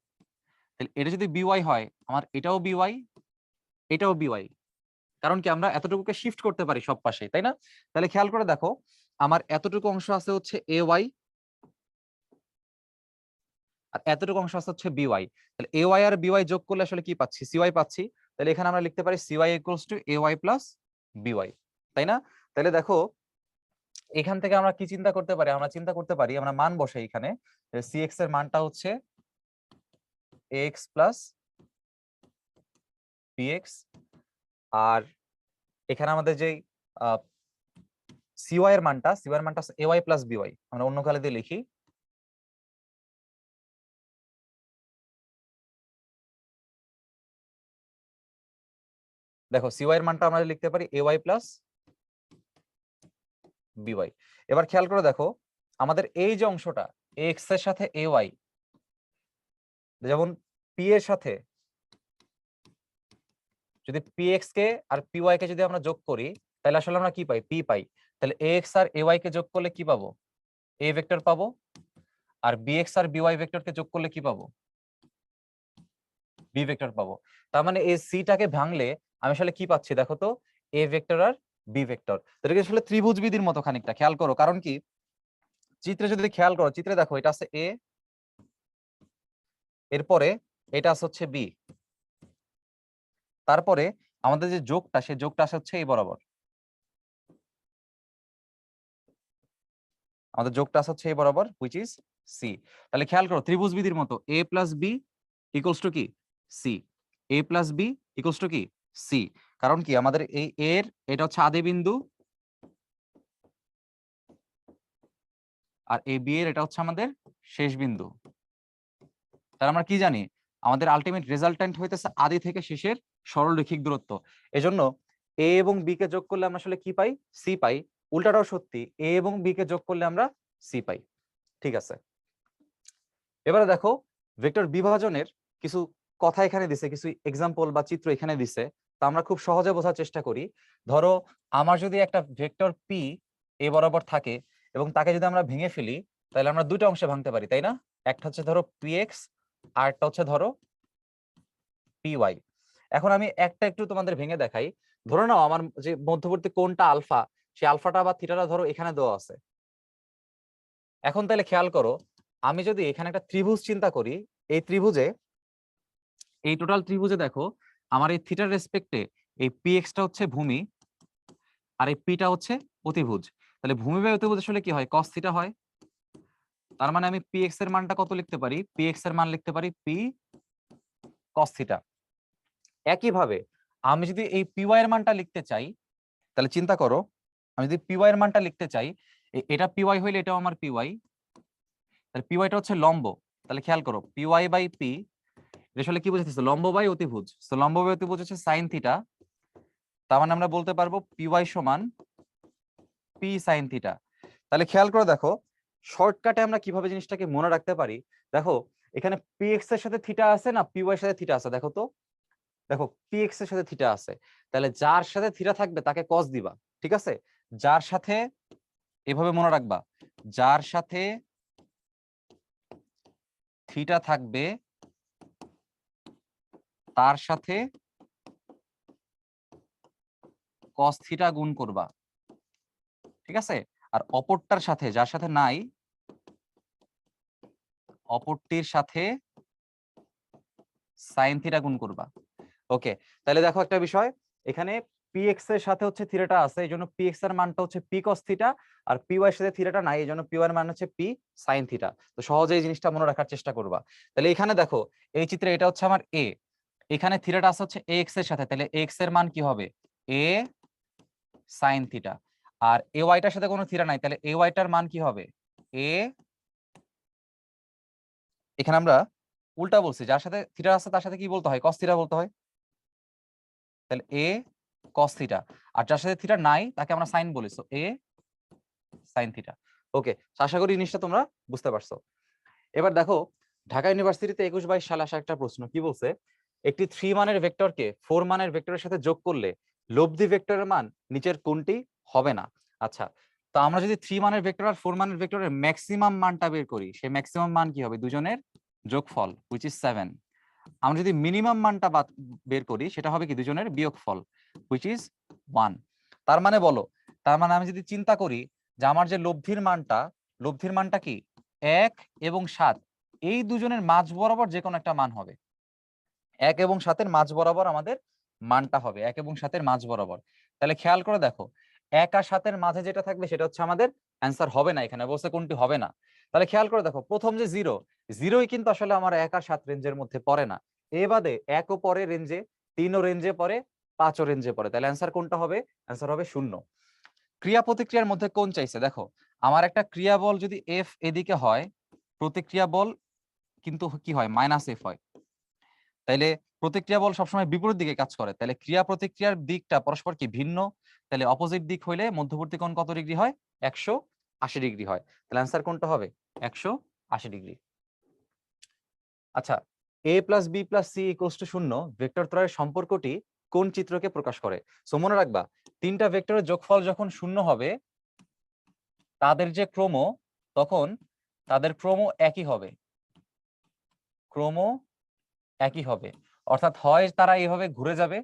তাহলে এটা যদি বিওয়াই হয়, আমার এটাও বিওয়াই, এটাও বিওয়াই, কারণ কি আমরা এতটুকুকে শিফট করতে পারি সব পাশে, তাই না? তাহলে খেয়াল করে দেখো, আমার এতটুকু অংশ আছে হচ্ছে এ ওয়াই, আর এতটুকু অংশ আছে হচ্ছে বিওয়াই। তাহলে এ ওয়াই আর বিওয়াই যোগ করলে আসলে কি পাচ্ছি, সিওয়াই পাচ্ছি। তাহলে এখানে আমরা লিখতে পারি c y equals to a y plus b y, তাই না? তাহলে দেখো এখান থেকে আমরা কি চিন্তা করতে পারি, আমরা চিন্তা করতে পারি, আমরা মান বসাই এখানে, সিএক্স এর মানটা হচ্ছে এক্স প্লাস বিএক্স, আর এখানে আমাদের যেই সিওয়াই এর মানটা, সিওয়াই এর মানটা এ ওয়াই প্লাস বিওয়াই, আমরা অন্য কালে দিয়ে লিখি, দেখো সিওয়াই এর মানটা আমরা লিখতে পারি এওয়াই প্লাস বিওয়াই। এবার খেয়াল করে দেখো আমাদের এই যে অংশটা এক্স এর সাথে এওয়াই, যেমন পি এর সাথে যদি পি এক্স কে আর পি ওয়াই কে যদি আমরা যোগ করি তাহলে আসলে আমরা কি পাই? পি পাই। তাহলে এ এক্স আর এ ওয়াই কে যোগ করলে কি পাবো? এ ভেক্টর পাবো। আর বি এক্স আর বি ওয়াই ভেক্টর কে যোগ করলে কি পাবো? বি ভেক্টর পাবো। তার মানে এই সিটাকে ভাঙলে আমি আসলে কি পাচ্ছি দেখো তো? এ ভেক্টর আর বি ভেক্টর। এটাকে আসলে ত্রিভুজ বিধির মতো খানিকটা, খেয়াল করো। কারণ কি, চিত্রে যদি খেয়াল করো, চিত্রে দেখো এটা আছে এ, এরপরে এটা আছে হচ্ছে বি, তারপরে আমাদের যে যোগটা সে যোগটা আসে হচ্ছে এই বরাবর, আমাদের যোগটা আছে হচ্ছে এই বরাবর, হুইচ ইজ সি। তাহলে খেয়াল করো ত্রিভুজ বিধির মতো A plus B equals to কি? C. A plus B equals to কি? সি। কারণ কি আমাদের এই এর এটা হচ্ছে আদি বিন্দু, আর এ বি এর এটা হচ্ছে আমাদের শেষ বিন্দু। তাহলে আমরা কি জানি? আমাদের আলটিমেট রেজাল্টেন্ট হইতেছে আদি থেকে শেষের সরলরৈখিক দূরত্ব। এজন্য এ এবং বি কে যোগ করলে আমরা আসলে কি পাই? সি পাই। উল্টাটাও সত্যি, এ এবং বি কে যোগ করলে আমরা সি পাই। ঠিক আছে, এবারে দেখো ভেক্টর বিভাজনের কিছু কথা এখানে দিছে, কিছু এক্সাম্পল বা চিত্র এখানে দিছে। তা আমরা খুব সহজে বোঝার চেষ্টা করি। ধরো আমার যদি একটা ভেক্টর পি এ বরাবর থাকে এবং তাকে যদি আমরা ভেঙে ফেলি, তাহলে আমরা দুটো অংশে ভাঙতে পারি, তাই না? একটা হচ্ছে ধরো পি এক্স, আর একটা হচ্ছে ধরো পি ওয়াই। এখন আমি একটা একটু তোমাদের ভেঙে দেখাই। ধরো নাও আমার যে মধ্যবর্তী কোণটা আলফা, সেই আলফাটা বা থিটাটা ধরো এখানে দেওয়া আছে। এখন তাহলে খেয়াল করো, আমি যদি এখানে একটা ত্রিভুজ চিন্তা করি, এই ত্রিভুজে, এই টোটাল ত্রিভুজে দেখো আমার এই থিটার রেসপেক্টে এই পি এক্সটা হচ্ছে ভূমি, আর এই পিটা হচ্ছে অতিভুজ। তাহলে ভূমি বাই অতিভুজ আসলে কি হয়? কস থিটা হয়। তার মানে আমি পি এক্স এর মানটা কত লিখতে পারি? পি এক্স এর মান লিখতে পারি পি কস থিটা। একইভাবে আমি যদি এই পি ওয়াই এর মানটা লিখতে চাই, তাহলে চিন্তা করো, আমি যদি পি ওয়াই এর মানটা লিখতে চাই, এটা পি ওয়াই হইলে এটাও আমার পি ওয়াই, তাহলে পি ওয়াইটা হচ্ছে লম্ব। তাহলে খেয়াল করো পি ওয়াই বাই পি আসলে কি বোঝাচ্ছে? লম্ব বাই অতিভুজ। তো লম্ব বাই অতিভুজ হচ্ছে সাইন থিটা। তার মানে আমরা বলতে পারবো পি ওয়াই সমান পি সাইন থিটা। তাহলে খেয়াল করে দেখো শর্টকাটে আমরা কিভাবে জিনিসটাকে মনে রাখতে পারি। দেখো এখানে পি এক্স এর সাথে থিটা আছে না পি ওয়াই এর সাথে থিটা আছে? দেখো তো, দেখো পি এক্স এর সাথে থিটা আছে, তাহলে যার সাথে থিটা থাকবে তাকে কস দিবা। ঠিক আছে, যার সাথে, এভাবে মনে রাখবা, যার সাথে থিটা থাকবে তার সাথে কস থিটা গুণ করবা। ঠিক আছে, আর অপরটার সাথে, যার সাথে নাই, অপরটির সাথে সাইন থিটা গুণ করবা। ওকে, তাহলে দেখো একটা বিষয়, এখানে পি এক্স এর সাথে হচ্ছে থিটাটা আছে, এই জন্য পি এক্স এর মানটা হচ্ছে পি কস থিটা, আর পি ওয়াই এর সাথে থিটাটা নাই, এই জন্য পি ওয়াই এর মান হচ্ছে পি সাইন থিটা। তো সহজে এই জিনিসটা মনে রাখার চেষ্টা করবা। তাহলে এখানে দেখো এই চিত্রে এটা হচ্ছে আমার এ, এখানে থিটাটা আছে হচ্ছে এ এক্স এর সাথে, তাহলে এক্স এর মান কি হবে? এ সাইন থিটা। আর এ ওয়াইটার সাথে কোনো থিটা নাই, তাহলে এ ওয়াইটার মান কি হবে? এ, এখানে আমরা উল্টা বলছি, যার সাথে থিটা আছে তার সাথে কি বলতে হয়? কস থিটা বলতে হয়। তাহলে এ কস থিটা, আর যার সাথে থিটা নাই তাকে আমরা সাইন বলি, সো এ সাইন থিটা। ওকে, আশা করি জিনিসটা তোমরা বুঝতে পারছো। এবার দেখো ঢাকা ইউনিভার্সিটিতে 21-22 সালে আসা একটা প্রশ্ন কি বলছে? একটি 3 মানের ভেক্টরকে 4 মানের ভেক্টরের সাথে যোগ করলে লব্ধি ভেক্টরের মান নিচের কোনটি হবে না? আচ্ছা, তো আমরা যদি 3 মানের ভেক্টর আর 4 মানের ভেক্টরের ম্যাক্সিমাম মানটা বের করি, সেই ম্যাক্সিমাম মান কি হবে? দুজনের যোগফল, হুইচ ইজ 7। আমরা যদি মিনিমাম মানটা বের করি, সেটা হবে কি? দুজনের বিয়োগফল, হুইচ ইজ 1। তার মানে বলো, তার মানে আমি যদি চিন্তা করি যে আমার যে লব্ধির মানটা কি? 1 এবং 7, এই দুজনের মাঝ বরাবর যে কোনো একটা মান হবে। 1 এবং 7-এর মাঝ বরাবর আমাদের মানটা হবে, 1 এবং 7-এর মাঝ বরাবর। তাহলে খেয়াল করে দেখো 1 আর 7-এর মাঝে যেটা থাকবে সেটা হচ্ছে আমাদের অ্যান্সার হবে না, এখানে বলছে কোনটি হবে না। তাহলে খেয়াল করে দেখো প্রথম যে জিরোই কিন্তু আসলে আমার 1 আর 7 রেঞ্জের মধ্যে পড়ে না। এ বাদে 1 ও পরে রেঞ্জে, 3 ও রেঞ্জে পড়ে, 5 ও রেঞ্জে পড়ে। তাহলে অ্যান্সার কোনটা হবে? অ্যান্সার হবে 0। ক্রিয়া প্রতিক্রিয়ার মধ্যে কোন চাইছে? দেখো আমার একটা ক্রিয়া বল যদি এফ এদিকে হয়, প্রতিক্রিয়া বল কিন্তু কি হয়? মাইনাস এফ হয়। তাইলে প্রতিক্রিয়া বল সবসময় বিপরীত দিকে কাজ করে, তাহলে ক্রিয়া প্রতিক্রিয়ার দিকটা পরস্পর কি ভিন্ন, তাহলে অপোজিট দিক হইলে মধ্যবর্তী কোণ কত ডিগ্রি হয়? 180 ডিগ্রি হয়। তাহলে অ্যান্সার কোনটা হবে? 180 ডিগ্রি। আচ্ছা, a plus b plus c equals to 0 vector ত্রয়ের সম্পর্কটি কোন চিত্রকে প্রকাশ করে? সো মনে রাখবা, তিনটা ভেক্টরের যোগফল যখন 0 হবে তাদের যে ক্রম, তখন তাদের ক্রম একই হবে, ক্রম একই হবে। অর্থাৎ হয় তারা এইভাবে ঘুরে যাবে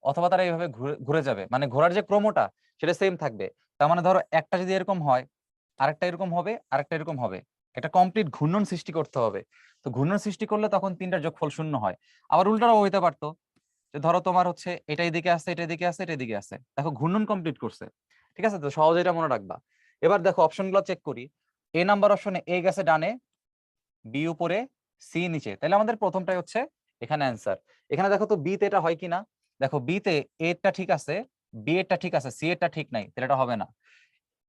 অথবা তারা এইভাবে ঘুরে যাবে, মানে ঘোরার যে ক্রমটা সেটা সেম থাকবে। তার মানে ধরো একটা যদি এরকম হয়, আরেকটা এরকম হবে, আরেকটা এরকম হবে, একটা কমপ্লিট ঘূর্ণন সৃষ্টি করতে হবে। তো ঘূর্ণন সৃষ্টি করলে তখন তিনটার যোগফল 0 হয়। আবার উল্টাও হইতে পারতো, যে ধরো তোমার হচ্ছে এটা এদিকে আছে, এটা এদিকে আছে, এটা এদিকে আছে, দেখো ঘূর্ণন কমপ্লিট করছে। ঠিক আছে, তো সহজে এটা মনে রাখবা। এবার দেখো অপশনগুলো চেক করি। এ নাম্বার অপশনে এ গেছে ডানে, বি উপরে, সি নিচে, তাহলে আমাদের প্রথমটাই হচ্ছে এখানে অ্যান্সার। এখানে দেখো তো বি তে এটা হয় কিনা, দেখো বি তে এ টা ঠিক আছে, বি এরটা ঠিক আছে, সি এরটা ঠিক নাই, তাহলে এটা হবে না।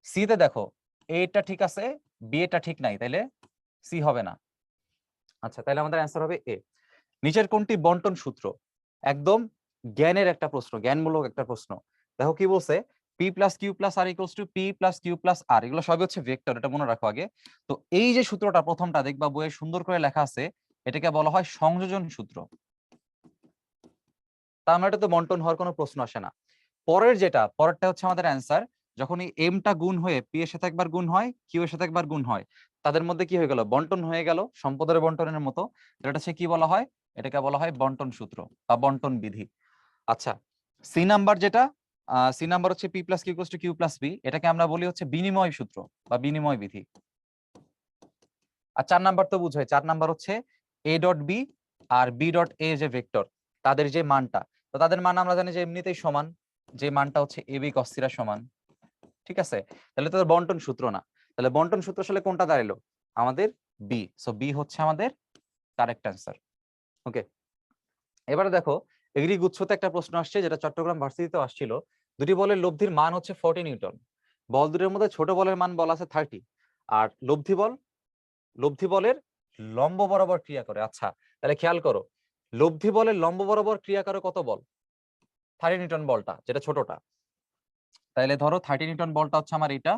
সি তে দেখো এ টা ঠিক আছে, বি এরটা ঠিক নাই, তাহলে সি হবে না। আচ্ছা, তাহলে আমাদের অ্যান্সার হবে এ। নিচের কোনটি বন্টন সূত্র? একদম জ্ঞানের একটা প্রশ্ন, জ্ঞানমূলক একটা প্রশ্ন। দেখো কি বলছে, p plus q plus r equals to p plus q plus r, এগুলো সবই হচ্ছে ভেক্টর, এটা মনে রাখো আগে। তো এই যে সূত্রটা প্রথমটা দেখবা বইয়ে সুন্দর করে লেখা আছে, এটাকে বলা হয় সংযোজন সূত্র। তার মানে এটা তো বন্টন হওয়ার কোনো প্রশ্ন আসে না। পরের যেটা, পরেরটা হচ্ছে আমাদের অ্যান্সার। যখন এই এমটা গুণ হয়ে পি এর সাথে একবার গুণ হয়, কিউ এর সাথে একবার গুণ হয়, তাদের মধ্যে কি হয়ে গেল? বন্টন হয়ে গেল, সম্পদের বন্টনের মতো। এটা হচ্ছে কি বলা হয়? এটাকে বলা হয় বন্টন সূত্র বা বন্টন বিধি। আচ্ছা, সি নাম্বার যেটা, সি নাম্বার হচ্ছে p plus q to q plus b, এটাকে আমরা বলি হচ্ছে বিনিময় সূত্র বা বিনিময় বিধি। আর 4 নাম্বার তো বুঝাই, 4 নাম্বার হচ্ছে এ ডট বি আর বি ডট এ যে ভেক্টর, তাদের যে মানটা, তো তাদের মান আমরা জানি যে এমনিতেই সমান, যে মানটা হচ্ছে এ বি কস থিটা সমান। ঠিক আছে, তাহলে তো বন্টন সূত্র না, তাহলে বন্টন সূত্র আসলে কোনটা দাঁড়ালো? আমাদের বি। সো বি হচ্ছে আমাদের কারেক্ট অ্যান্সার। ওকে, এবারে দেখো এগ্রি গুচ্ছতে একটা প্রশ্ন আসছে, যেটা চট্টগ্রাম ভার্সিটিতে আসছিল। দুটি বলের লব্ধির মান হচ্ছে 40 নিউটন। বল দুটির মধ্যে ছোট বলের মান বলা আছে 30, আর লব্ধি বলের লম্ব বরাবর ক্রিয়া করে। আচ্ছা, তাহলে খেয়াল করো, লব্ধি বলের লম্ব বরাবর ক্রিয়া করে কত বল? 30 নিউটন বলটা, যেটা ছোটটা। তাহলে ধরো 30 নিউটন বলটা হচ্ছে আমার এটা,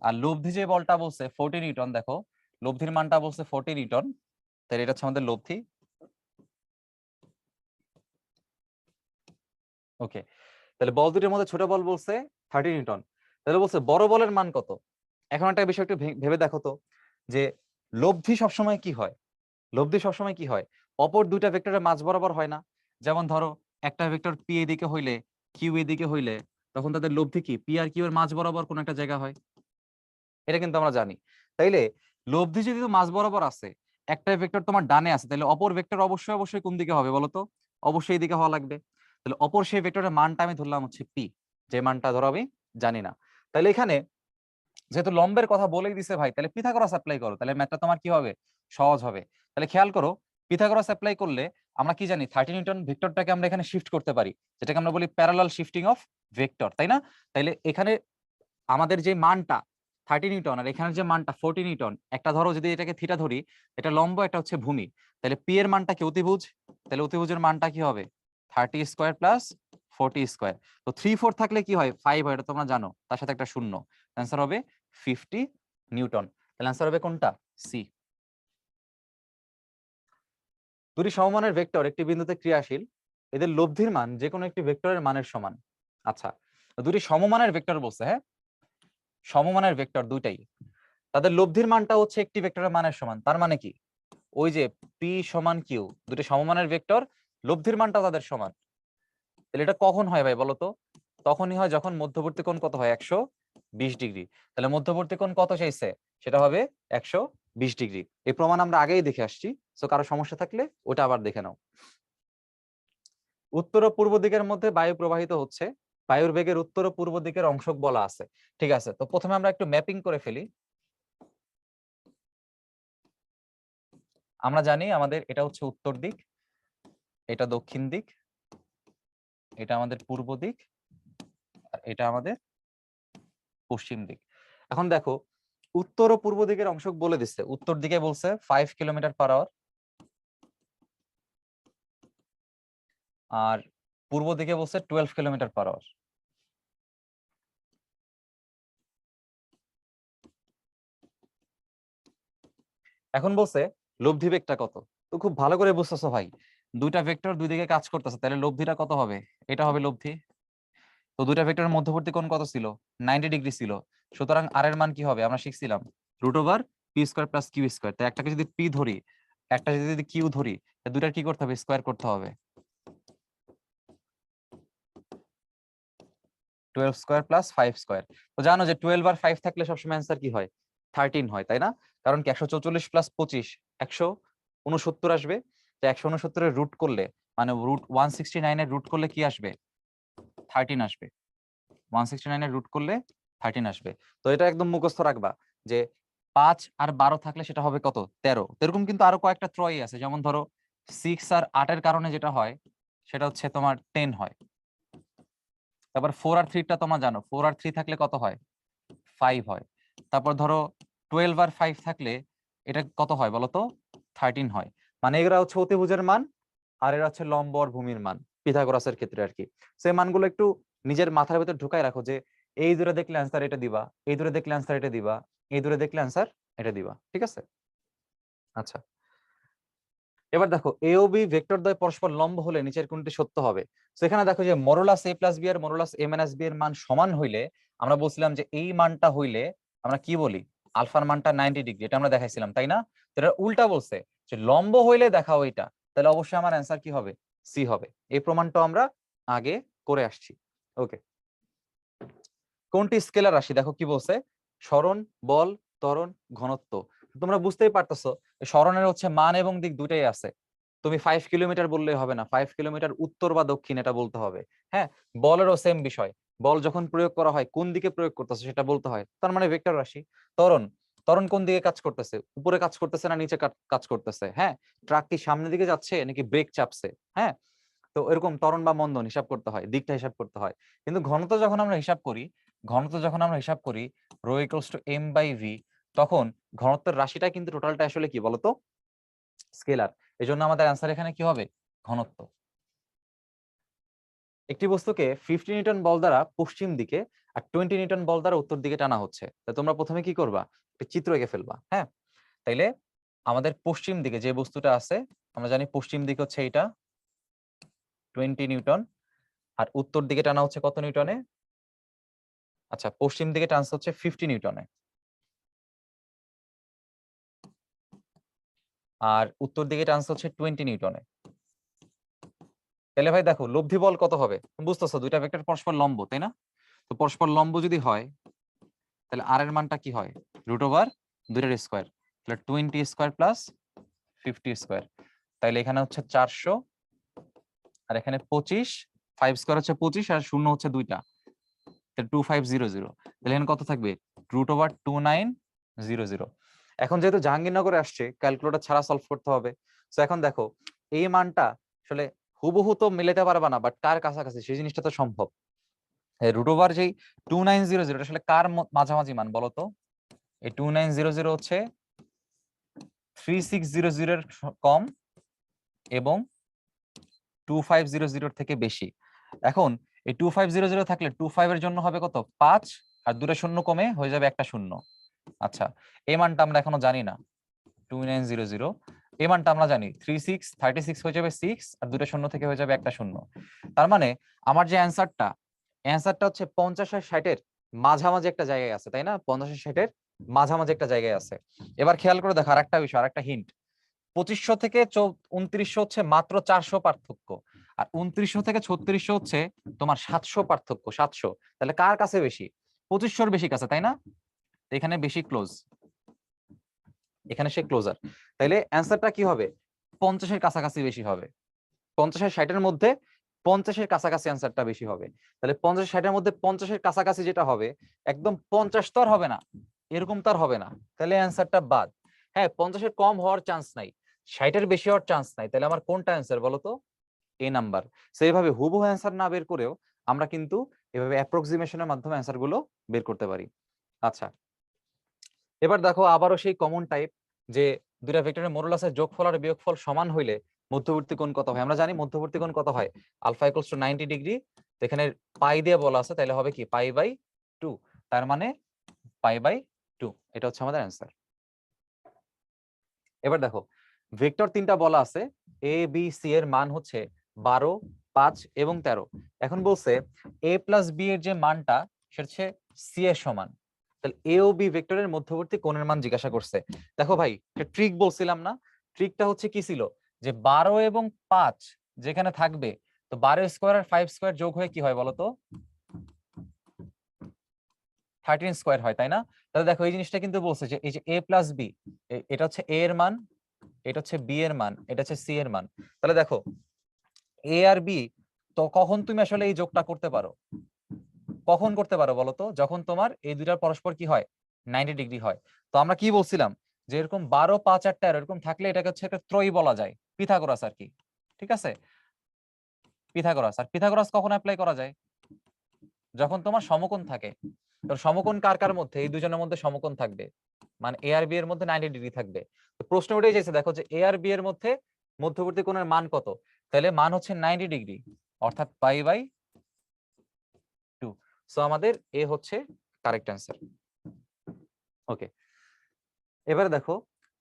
আর লব্ধি যে বলটা বলছে 40 নিউটন, দেখো লব্ধির মানটা বলছে 40 নিউটন, তাহলে এটা হচ্ছে আমাদের লব্ধি। ওকে, তাহলে বল দুটির মধ্যে ছোট বল বলছে 30 নিউটন, তাহলে বলছে বড় বলের মান কত? এখন একটা বিষয় একটু ভেবে দেখো তো, যে লব্ধি সবসময় কি হয়? লব্ধি সবসময় কি হয়? অপর দুইটা ভেক্টরের মাঝ বরাবর হয় না? যেমন ধরো একটা ভেক্টর পি এদিকে হইলে, কিউ এদিকে হইলে, তখন তাদের লব্ধি কি পি আর কিউ এর মাঝ বরাবর কোন একটা জায়গা হয়, এটা কিন্তু আমরা জানি। তাইলে লব্ধি যদি মাঝ বরাবর আছে, একটা ভেক্টর তোমার ডানে আছে, তাহলে অপর ভেক্টর অবশ্যই অবশ্যই কোন দিকে হবে বলো তো? অবশ্যই এই দিকে হওয়া লাগবে। তাহলে অপর সেই ভেক্টরের মানটা আমি ধরলাম হচ্ছে পি, যে মানটা ধরো আমি জানি না। তাহলে এখানে যেহেতু লম্বের কথা বলেই দিছে ভাই, তাহলে পিথাগোরাস অ্যাপ্লাই করো, তাহলে ম্যাথটা তোমার কি হবে? সহজ হবে। তাহলে খেয়াল করো, পিথাগোরাস অ্যাপ্লাই করলে আমরা কি জানি 30 নিউটন ভেক্টরটাকে আমরা এখানে শিফট করতে পারি, যেটাকে আমরা বলি প্যারালাল শিফটিং অফ ভেক্টর, তাই না? তাইলে এখানে আমাদের যে মানটা 30 নিউটন আর এখানে যে মানটা 40 নিউটন, একটা ধরো যদি এটাকে থিটা ধরি, এটা লম্ব, একটা হচ্ছে ভূমি, তাহলে পি এর মানটা কি? অতিভুজ, তাহলে অতিভুজের মানটা কি হবে? 30 স্কোয়ার প্লাস 40 স্কোয়ার। তো 3 4 থাকলে কি হয়? 5 হয়, এটা তোমরা জানো, তার সাথে একটা শূন্য, অ্যান্সার হবে 50 নিউটন। তাহলে অ্যান্সার হবে কোনটা? সি। দুটি সমমানের ভেক্টর একটি বিন্দুতে ক্রিয়াশীল, এদের লব্ধির মান যে কোনো একটি ভেক্টরের মানের সমান। আচ্ছা, দুটি সমমানের ভেক্টর বলছে, হ্যাঁ, সমমানের ভেক্টর দুইটাই, তাদের লব্ধির মানটা হচ্ছে একটি ভেক্টরের মানের সমান। তার মানে কি? ওই যে পি সমান কিউ, দুটি সমমানের ভেক্টর, লব্ধির মানটা তাদের সমান। তাহলে এটা কখন হয় ভাই বলতো? তখনই হয় যখন মধ্যবর্তী কোণ কত হয়? 120 ডিগ্রি। তাহলে মধ্যবর্তী কোণ কত চাইছে? সেটা হবে 120 ডিগ্রি। এই প্রমাণ আমরা আগেই দেখে আসছি, সো কারো সমস্যা থাকলে ওটা আবার দেখে নাও। উত্তর ও পূর্ব দিকের মধ্যে বায়ু প্রবাহিত হচ্ছে, বায়ুর বেগের উত্তর ও পূর্ব দিকের অংশক বলা আছে। ঠিক আছে, তো প্রথমে আমরা একটু ম্যাপিং করে ফেলি। আমরা জানি আমাদের এটা হচ্ছে উত্তর দিক, এটা দক্ষিণ দিক, এটা আমাদের পূর্ব দিক, আর এটা আমাদের পশ্চিম দিক। এখন দেখো, উত্তর ও পূর্ব দিকের অংশক বলে দিচ্ছে, উত্তর দিকে বলছে 5 কিলোমিটার পার আওয়ার, আর পূর্ব দিকে বলছে 12 কিলোমিটার পার আওয়ার। এখন বলছে লব্ধি বেগটা কত। তো খুব ভালো করে বুঝতেছো ভাই, দুইটা ভেক্টর দুই দিকে কাজ করতেছে, তাহলে লব্ধিটা কত হবে? এটা হবে লব্ধি। তো দুইটা ভেক্টরের মধ্যবর্তী কোণ কত ছিল? 90 ডিগ্রি ছিল। সুতরাং আর এর মান কি হবে? আমরা শিখছিলাম root over p square plus q square. তাই একটাকে যদি পি ধরি, একটা যদি কিউ ধরি, দুইটার কি করতে হবে? স্কোয়ার করতে হবে। 12 স্কোয়ার প্লাস 5 স্কোয়ার। তো জানো যে 12 আর 5 থাকলে সবসময় অ্যান্সার কি হয়? 13 হয়, তাই না? কারণ কি 144 প্লাস 25 169 আসবে। তো 169 এর রুট করলে, মানে রুট 169 এর রুট করলে কি আসবে? 13 আসবে। 169 এর রুট করলে 13 আসবে। তো এটা একদম মুখস্থ রাখবা যে 5 আর 12 থাকলে সেটা হবে কত? 13। এরকম কিন্তু আরো কয়েকটা ত্রয়ী আছে, যেমন ধরো 6 আর 8 এর কারণে যেটা হয় সেটা হচ্ছে তোমার 10 হয়। তারপর 4 আর 3 টা তোমার জানো, 4 আর 3 থাকলে কত হয়? 5 হয়। তারপর ধরো 12 আর 5 থাকলে এটা কত হয় বলো তো? 13 হয়। মানে এগুলা হচ্ছে অতিভুজের মান, আর এরা হচ্ছে লম্ব আর ভূমির মান, পিথাগোরাসের ক্ষেত্রে আর কি। সেই মানগুলো একটু নিজের মাথার ভিতর ঢুকাই রাখো যে এই দূরে দেখলে অ্যান্সার এটা দিবা, এই দূরে দেখলে অ্যান্সার এটা দিবা, এই দূরে দেখলে অ্যান্সার এটা দিবা, ঠিক আছে? আচ্ছা, এবার দেখো এ ও বি ভেক্টর দ্বয় পরস্পর লম্ব হলে নিচের কোনটি সত্য হবে? সেখানে দেখো যে মরুলাস এ প্লাস বি আর মরুলাস এ মাইনাস বি এর মান সমান হইলে আমরা বলছিলাম যে এই মানটা হইলে আমরা কি বলি? আলফার মানটা 90 ডিগ্রি, এটা আমরা দেখাইছিলাম, তাই না? তো এটা উল্টা বলছে যে লম্ব হইলে দেখাও এটা, তাহলে অবশ্যই আমার অ্যান্সার কি হবে? সি হবে। এই প্রমাণটা আমরা আগে করে আসছি। ওকে, কোনটি স্কেলার রাশি? দেখো কি বলছে, সরণ, বল, ত্বরণ, ঘনত্ব। তোমরা বুঝতেই পারতেছো সরণের হচ্ছে মান এবং দিক দুটাই আছে। তুমি 5 কিলোমিটার বললেই হবে না, 5 কিলোমিটার উত্তর বা দক্ষিণ এটা বলতে হবে। হ্যাঁ, বলেরও সেম বিষয়, বল যখন প্রয়োগ করা হয় কোন দিকে প্রয়োগ করতেছে সেটা বলতে হয়, তার মানে ভেক্টর রাশি। ত্বরণ, ত্বরণ কোন দিকে কাজ করতেছে? উপরে কাজ করতেছে না নিচে কাজ করতেছে? হ্যাঁ, ট্রাক কি সামনের দিকে যাচ্ছে নাকি ব্রেক চাপছে? হ্যাঁ, তো এরকম ত্বরণ বা মন্দন হিসাব করতে হয়, দিকটা হিসাব করতে হয়। কিন্তু ঘনত্ব যখন আমরা হিসাব করি, rho equals to m by v, তখন ঘনত্বের রাশিটা কিন্তু টোটালটা আসলে কি বলতো? স্কেলার। এই জন্য আমাদের অ্যান্সার এখানে কি হবে? ঘনত্ব। একটি বস্তুকে 50 নিউটন বল দ্বারা পশ্চিম দিকে আর 20 নিউটন বল দ্বারা উত্তর দিকে টানা হচ্ছে। তো তোমরা প্রথমে কি করবা? একটা চিত্র এঁকে ফেলবা। হ্যাঁ, তাইলে আমাদের পশ্চিম দিকে যে বস্তুটা আছে, আমরা জানি পশ্চিম দিকে হচ্ছে এটা 20 নিউটন, আর উত্তর দিকে টানা হচ্ছে কত নিউটনে? আচ্ছা, পশ্চিম দিকে টানছে হচ্ছে 50 নিউটনে, আর উত্তর দিকে টানছে হচ্ছে 20 নিউটনে। তাহলে ভাই দেখো লব্ধি বল কত হবে? বুঝতেছো দুইটা ভেক্টর পরস্পর লম্ব, তাই না? তো পরস্পর লম্ব যদি হয় তাহলে আর এর মানটা কি হয়? রুট ওভার দুইটার স্কোয়ার। তাহলে 20 স্কোয়ার প্লাস 50 স্কোয়ার। তাহলে এখানে হচ্ছে 400, আর এখানে 25। 5 স্কোয়ার হচ্ছে 25, আর শূন্য হচ্ছে দুইটা, তাহলে 2500। তাহলে এখানে কত থাকবে? Root over 2900। এখন যেহেতু জাহাঙ্গীরনগরে আসছে, ক্যালকুলেটর ছাড়া সলভ করতে হবে। তো এখন দেখো এই মানটা আসলে হুবহু তো মিলাতে পারবা না, বাট কার কাছাকাছি সেই জিনিসটা তো সম্ভব। রুট ওভার যেই 2900 আসলে কার মাঝামাঝি মান বলতো? এই 2900 হচ্ছে 3600 এর কম এবং 2500 থেকে বেশি। এখন এই 2500 থাকলে 25 এর জন্য হবে কত? 5, আর দুটো শূন্য কমে হয়ে যাবে একটা শূন্য। আচ্ছা, এই মানটা আমরা এখনো জানি না। 2900 এই মানটা আমরা জানি 36 হয়ে যাবে 6, আর দুটো শূন্য থেকে হয়ে যাবে একটা শূন্য। তার মানে আমার যে অ্যান্সারটা হচ্ছে 50 আর 60 এর মাঝামাঝি একটা জায়গায় আছে, তাই না? 50 আর 60 এর মাঝামাঝি একটা জায়গায় আছে। এবার খেয়াল করে দেখো আরেকটা বিষয়, আরেকটা হিন্ট। 2500 থেকে 2900 হচ্ছে মাত্র 400 পার্থক্য, আর 2900 থেকে 3600 হচ্ছে তোমার 700 পার্থক্য, 700। তাহলে কার কাছে বেশি? 2500 বেশি কাছে, তাই না? এখানে বেশি ক্লোজ, এখানে সে ক্লোজার। তাইলে অ্যান্সারটা কি হবে? 50 এর কাছাকাছি বেশি হবে। 50 আর 60 এর মধ্যে 50 এর কাছাকাছি অ্যান্সারটা বেশি হবে। তাহলে 50 60 এর মধ্যে 50 এর কাছাকাছি যেটা হবে, একদম 50 তো আর হবে না, এরকম তো আর হবে না। তাহলে অ্যান্সারটা বাদ। হ্যাঁ, 50 এর কম হওয়ার চান্স নাই, 60 এর বেশি হওয়ার চান্স নাই। তাহলে আমার কোনটা অ্যান্সার বলো তো? এ নাম্বার। সেইভাবে হুবহু অ্যান্সার না বের করেও আমরা কিন্তু এভাবে অ্যাপ্রক্সিমেশনের মাধ্যমে অ্যান্সার গুলো বের করতে পারি। আচ্ছা, এবার দেখো আবারও সেই কমন টাইপ, যে দুইটা ভেক্টরের মডুলাসের যোগফল আর বিয়োগফল সমান হইলে মধ্যবর্তী কোণ কত হয়? আমরা জানি মধ্যবর্তী কোণ কত হয়, আলফা ইকুয়ালস টু 90 ডিগ্রি। তো এখানে পাই দিয়ে বলা আছে, তাহলে হবে কি পাই বাই 2, তার মানে পাই বাই 2। এটা হচ্ছে আমাদের অ্যান্সার। এবার দেখো ভেক্টর তিনটা বলা আছে, এ বি সি এর মান হচ্ছে 12, 5 এবং 13। এখন বলছে এ প্লাস বি এর যে মানটা সেটা হচ্ছে সি এর সমান, তাহলে এ ও বি ভেক্টরের মধ্যবর্তী কোণের মান জিজ্ঞাসা করছে। দেখো ভাই একটা ট্রিক বলছিলাম না, ট্রিকটা হচ্ছে কি ছিল, যে 12 এবং 5 যেখানে থাকবে, তো 12 স্কোয়ার আর 5 স্কোয়ার যোগ হয়ে কি হয় বলতো, 13 স্কোয়ার হয়, তাই না? তাহলে দেখো এই জিনিসটা কিন্তু বলছে যে এই যে এ প্লাস বি, এটা হচ্ছে এ এর মান, এটা হচ্ছে বি এর মান, এটা হচ্ছে সি এর মান। তাহলে দেখো এ আর বি, তো কখন তুমি আসলে এই যোগটা করতে পারো, কখন করতে পারো বলতো, যখন তোমার এই দুইটার পরস্পর কি হয়, 90 ডিগ্রি হয়। তো আমরা কি বলছিলাম, যে এরকম 12, 5 আর 13 এরকম থাকলে এটাকে হচ্ছে একটা ত্রয়ী বলা যায়, পিথাগোরাস আর কি। ঠিক আছে, পিথাগোরাস। আর পিথাগোরাস কখন অ্যাপ্লাই করা যায়, যখন তোমার সমকোণ থাকে। তো সমকোণ কার কার মধ্যে, এই দুজনের মধ্যে সমকোণ থাকবে, মানে এ আর বি এর মধ্যে 90 ডিগ্রি থাকবে। তো প্রশ্ন ওটাই চাইছে, দেখো যে এ আর বি এর মধ্যে মধ্যবর্তী কোণের মান কত, তাহলে মান হচ্ছে 90 ডিগ্রি, অর্থাৎ পাই বাই 2। সো আমাদের এ হচ্ছে কারেক্ট অ্যান্সার। ওকে, এবারে দেখো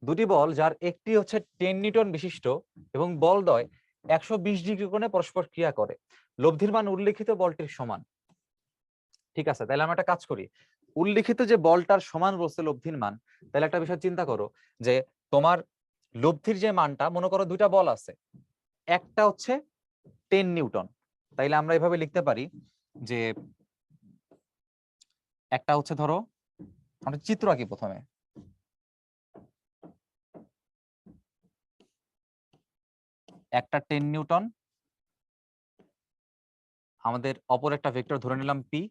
দুটি বল যার একটি হচ্ছে 10 নিউটন বিশিষ্ট এবং বলদ্বয় 120 ডিগ্রি কোণে পরস্পর ক্রিয়া করে, লব্ধির মান উল্লিখিত বলটির সমান। ঠিক আছে, তাহলে আমরা একটা কাজ করি, উল্লিখিত যে বলটার সমান বলছে লব্ধির মান, তাহলে একটা বিষয় চিন্তা করো, যে তোমার লব্ধির যে মানটা, মনে করো দুইটা বল আছে, একটা হচ্ছে 10 নিউটন, তাইলে আমরা এভাবে লিখতে পারি যে একটা হচ্ছে, ধরো আমরা চিত্র আঁকি প্রথমে, একটা 10 নিউটন, আমাদের অপর একটা ভেক্টর ধরে নিলাম পি,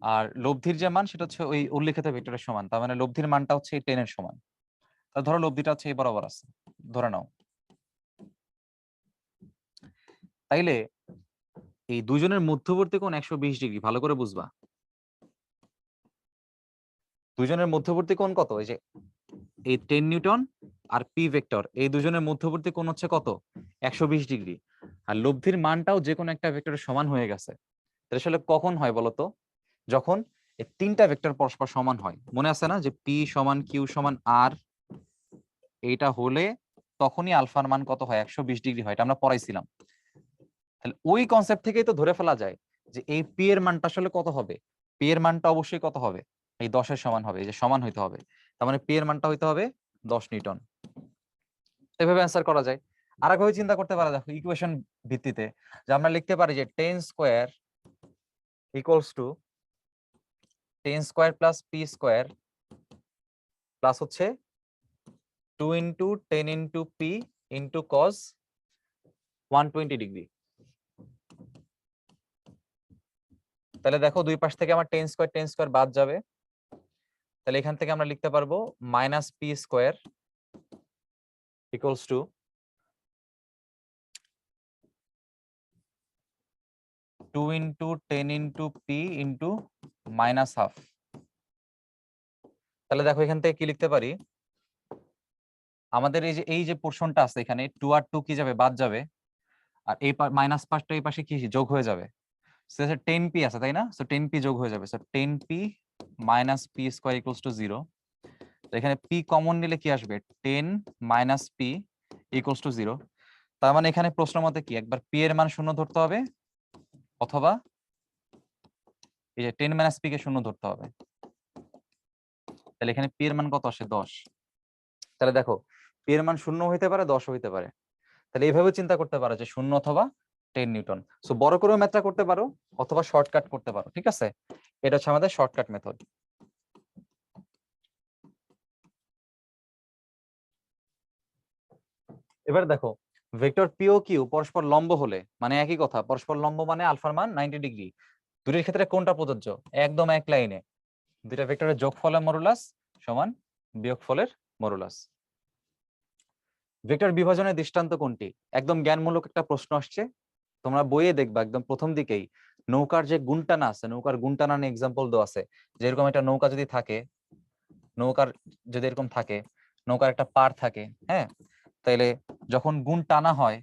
আর লব্ধির যে মান সেটা হচ্ছে ওই উল্লিখিত ভেক্টরের সমান, তার মানে লব্ধির মানটা হচ্ছে 10 এর সমান। তা ধরো লব্ধিটা হচ্ছে এই বরাবর আছে, ধরে নাও। তাইলে এই দুজনের মধ্যবর্তী কোণ 120 ডিগ্রি, ভালো করে বুঝবা। দুজনের মধ্যবর্তী কোণ কত, এই যে এই 10 নিউটন আর পি ভেক্টর, এই দুজনের মধ্যবর্তী কোণ হচ্ছে কত, 120 ডিগ্রি। আর লব্ধির মানটাও যে কোনো একটা ভেক্টরের সমান হয়ে গেছে। তাহলে আসলে কখন হয় বলতো, যখন এই তিনটা ভেক্টর পরস্পর সমান হয়। মনে আছে না যে পি সমান কিউ সমান আর, এইটা হলে তখনই আলফার মান কত হয়, 120 ডিগ্রি হয়, এটা আমরা পড়াইছিলাম। তাহলে ওই কনসেপ্ট থেকেই তো ধরে ফেলা যায় যে এই পি এর মানটা আসলে কত হবে, পি এর মানটা অবশ্যই কত হবে, এই 10 এর সমান হবে, এই যে সমান হইতে হবে, তার মানে পি এর মানটা হইতে হবে 10 নিউটন। এভাবে অ্যান্সার করা যায়। আরেকভাবে চিন্তা করতে পারা, দেখো ইকুয়েশন ভিত্তিতে, যে আমরা লিখতে পারি যে 10 square equals two 10 square plus P square plus হচ্ছে 2 into 10 into P into cos 120 degree. তাহলে দেখো দুই পাশ থেকে আমার 10 স্কোয়ার বাদ যাবে, তাহলে এখান থেকে আমরা লিখতে পারবো minus P square equals two 2 into 10 into P into minus half. তাহলে দেখো এখান থেকে কি লিখতে পারি, আমাদের এই যে পোর্শনটা আছে এখানে 2 আর 2 কি যাবে, বাদ যাবে, আর এই মাইনাস পাশটা এই পাশে কি যোগ হয়ে যাবে, 10 পি আছে তাই না, সো 10 পি যোগ হয়ে যাবে, so 10 P minus P square equals to 0। তো এখানে পি কমন নিলে কি আসবে, 10 মাইনাস পি ইকুয়ালস টু 0। তার মানে এখানে প্রশ্ন মতে কি, একবার পি এর মান শূন্য ধরতে হবে, অথবা এই যে 10 মাইনাস পি কে শূন্য ধরতে হবে। তাহলে এখানে পি এর মান কত আসে, 10। তাহলে দেখো পি এর মান শূন্য হইতে পারে, 10 হইতে পারে। তাহলে এইভাবে চিন্তা করতে পারো যে শূন্য অথবা 10 নিউটন। সো বড় করেও ম্যাথটা করতে পারো, অথবা শর্টকাট করতে পারো। ঠিক আছে, এটা হচ্ছে আমাদের শর্টকাট মেথড। এবার দেখো ভেক্টর পি ও কিউ পরস্পর লম্ব হলে, মানে একই কথা, পরস্পর লম্ব মানে আলফার মান 90 ডিগ্রি, দুটির ক্ষেত্রে কোনটা প্রযোজ্য, একদম এক লাইনে দুইটা ভেক্টরের যোগফলের মডুলাস সমান বিয়োগফলের মডুলাস। ভেক্টর বিভাজনের দৃষ্টান্ত কোনটি, একদম জ্ঞানমূলক একটা প্রশ্ন আসছে, তোমরা বইয়ে দেখবা একদম প্রথম দিকেই নৌকার যে গুণটানা আছে, নৌকার গুণটানা নিয়ে এক্সাম্পল দেওয়া আছে। যেরকম একটা নৌকা যদি থাকে, নৌকার যদি এরকম থাকে, নৌকার একটা পার থাকে, হ্যাঁ, তাইলে যখন গুণ টানা হয়,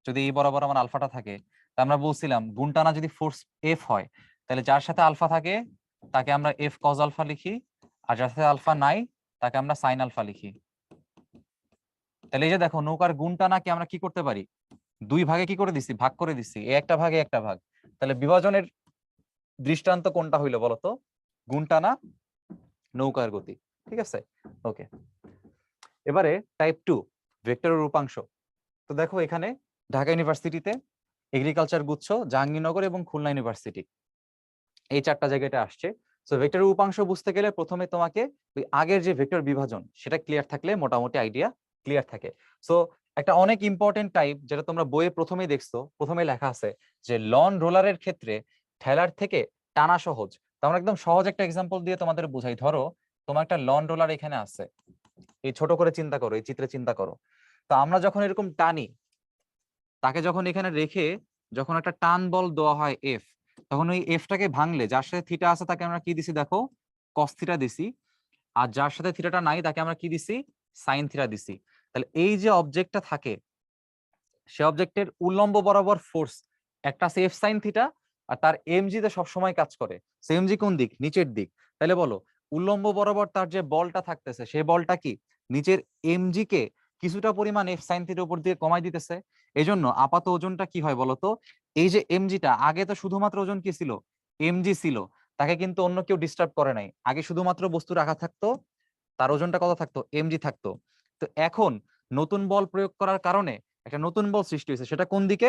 যদি এই বরাবর আমার আলফাটা থাকে, তা আমরা বলছিলাম গুণ টানা যদি ফোর্স এফ হয়, তাহলে যার সাথে আলফা থাকে তাকে আমরা এফ কজ আলফা লিখি, আর যার সাথে আলফা নাই তাকে আমরা সাইন আলফা লিখি। তাহলে এই যে দেখো নৌকার গুণ টানাকে আমরা কি করতে পারি, দুই ভাগে কি করে দিচ্ছি, ভাগ করে দিচ্ছি, একটা ভাগে একটা ভাগ। তাহলে বিভাজনের দৃষ্টান্ত কোনটা হইলো বলতো, গুণ টানা নৌকার গতি। ঠিক আছে, ওকে। এবারে টাইপ 2 ভেক্টরের রূপাংশ। তো দেখো এখানে ঢাকা ইউনিভার্সিটিতে এগ্রিকালচার গুচ্ছ, জাহাঙ্গীরনগর এবং খুলনা ইউনিভার্সিটি, এই চারটা জায়গাটা আসছে। সো ভেক্টরের উপাংশ বুঝতে গেলে প্রথমে তোমাকে ওই আগের যে ভেক্টর বিভাজন সেটা ক্লিয়ার থাকলে মোটামুটি আইডিয়া ক্লিয়ার থাকে। সো একটা অনেক ইম্পর্টেন্ট টাইপ যেটা তোমরা বইয়ে প্রথমেই দেখছো, প্রথমে লেখা আছে যে লন রোলারের ক্ষেত্রে ঠেলার থেকে টানা সহজ। তো আমরা একদম সহজ একটা এক্সাম্পল দিয়ে তোমাদের বোঝাই। ধরো তোমার একটা লন রোলার এখানে আছে, এই ছোট করে চিন্তা করো, এই চিত্রে চিন্তা করো। তো আমরা যখন এরকম টানি, তাকে যখন এখানে রেখে যখন একটা টান বল দেওয়া হয় এফ, তখন ওই এফটাকে ভাঙলে যার সাথে থিটা আছে তাকে আমরা কি দিছি দেখো, কস থিটা দিছি, আর যার সাথে থিটাটা নাই তাকে আমরা কি দিছি, সাইন থিটা দিছি। তাহলে এই যে অবজেক্টটা থাকে, সে অবজেক্টের উল্লম্ব বরাবর ফোর্স একটা আছে এফ সাইন থিটা, আর তার এমজি তে সবসময় কাজ করে। এমজি কোন দিক, নিচের দিক। তাহলে বলো উল্লম্ব বরাবর তার যে বলটা থাকতেছে সেই বলটা কি নিচের এমজি কে কিছুটা পরিমাণ এফ সাইন থিটার উপর দিয়ে কমাই দিতেছে। এই জন্য আপাত ওজনটা কি হয় বলতো, এই যে এমজিটা, আগে তো শুধুমাত্র ওজন কি ছিল, এমজি ছিল, তাকে কিন্তু অন্য কেউ ডিস্টার্ব করে নাই। আগে শুধুমাত্র বস্তু রাখা থাকতো, তার ওজনটা কত থাকতো, এমজি থাকতো। তো এখন নতুন বল প্রয়োগ করার কারণে একটা নতুন বল সৃষ্টি হয়েছে, সেটা কোন দিকে,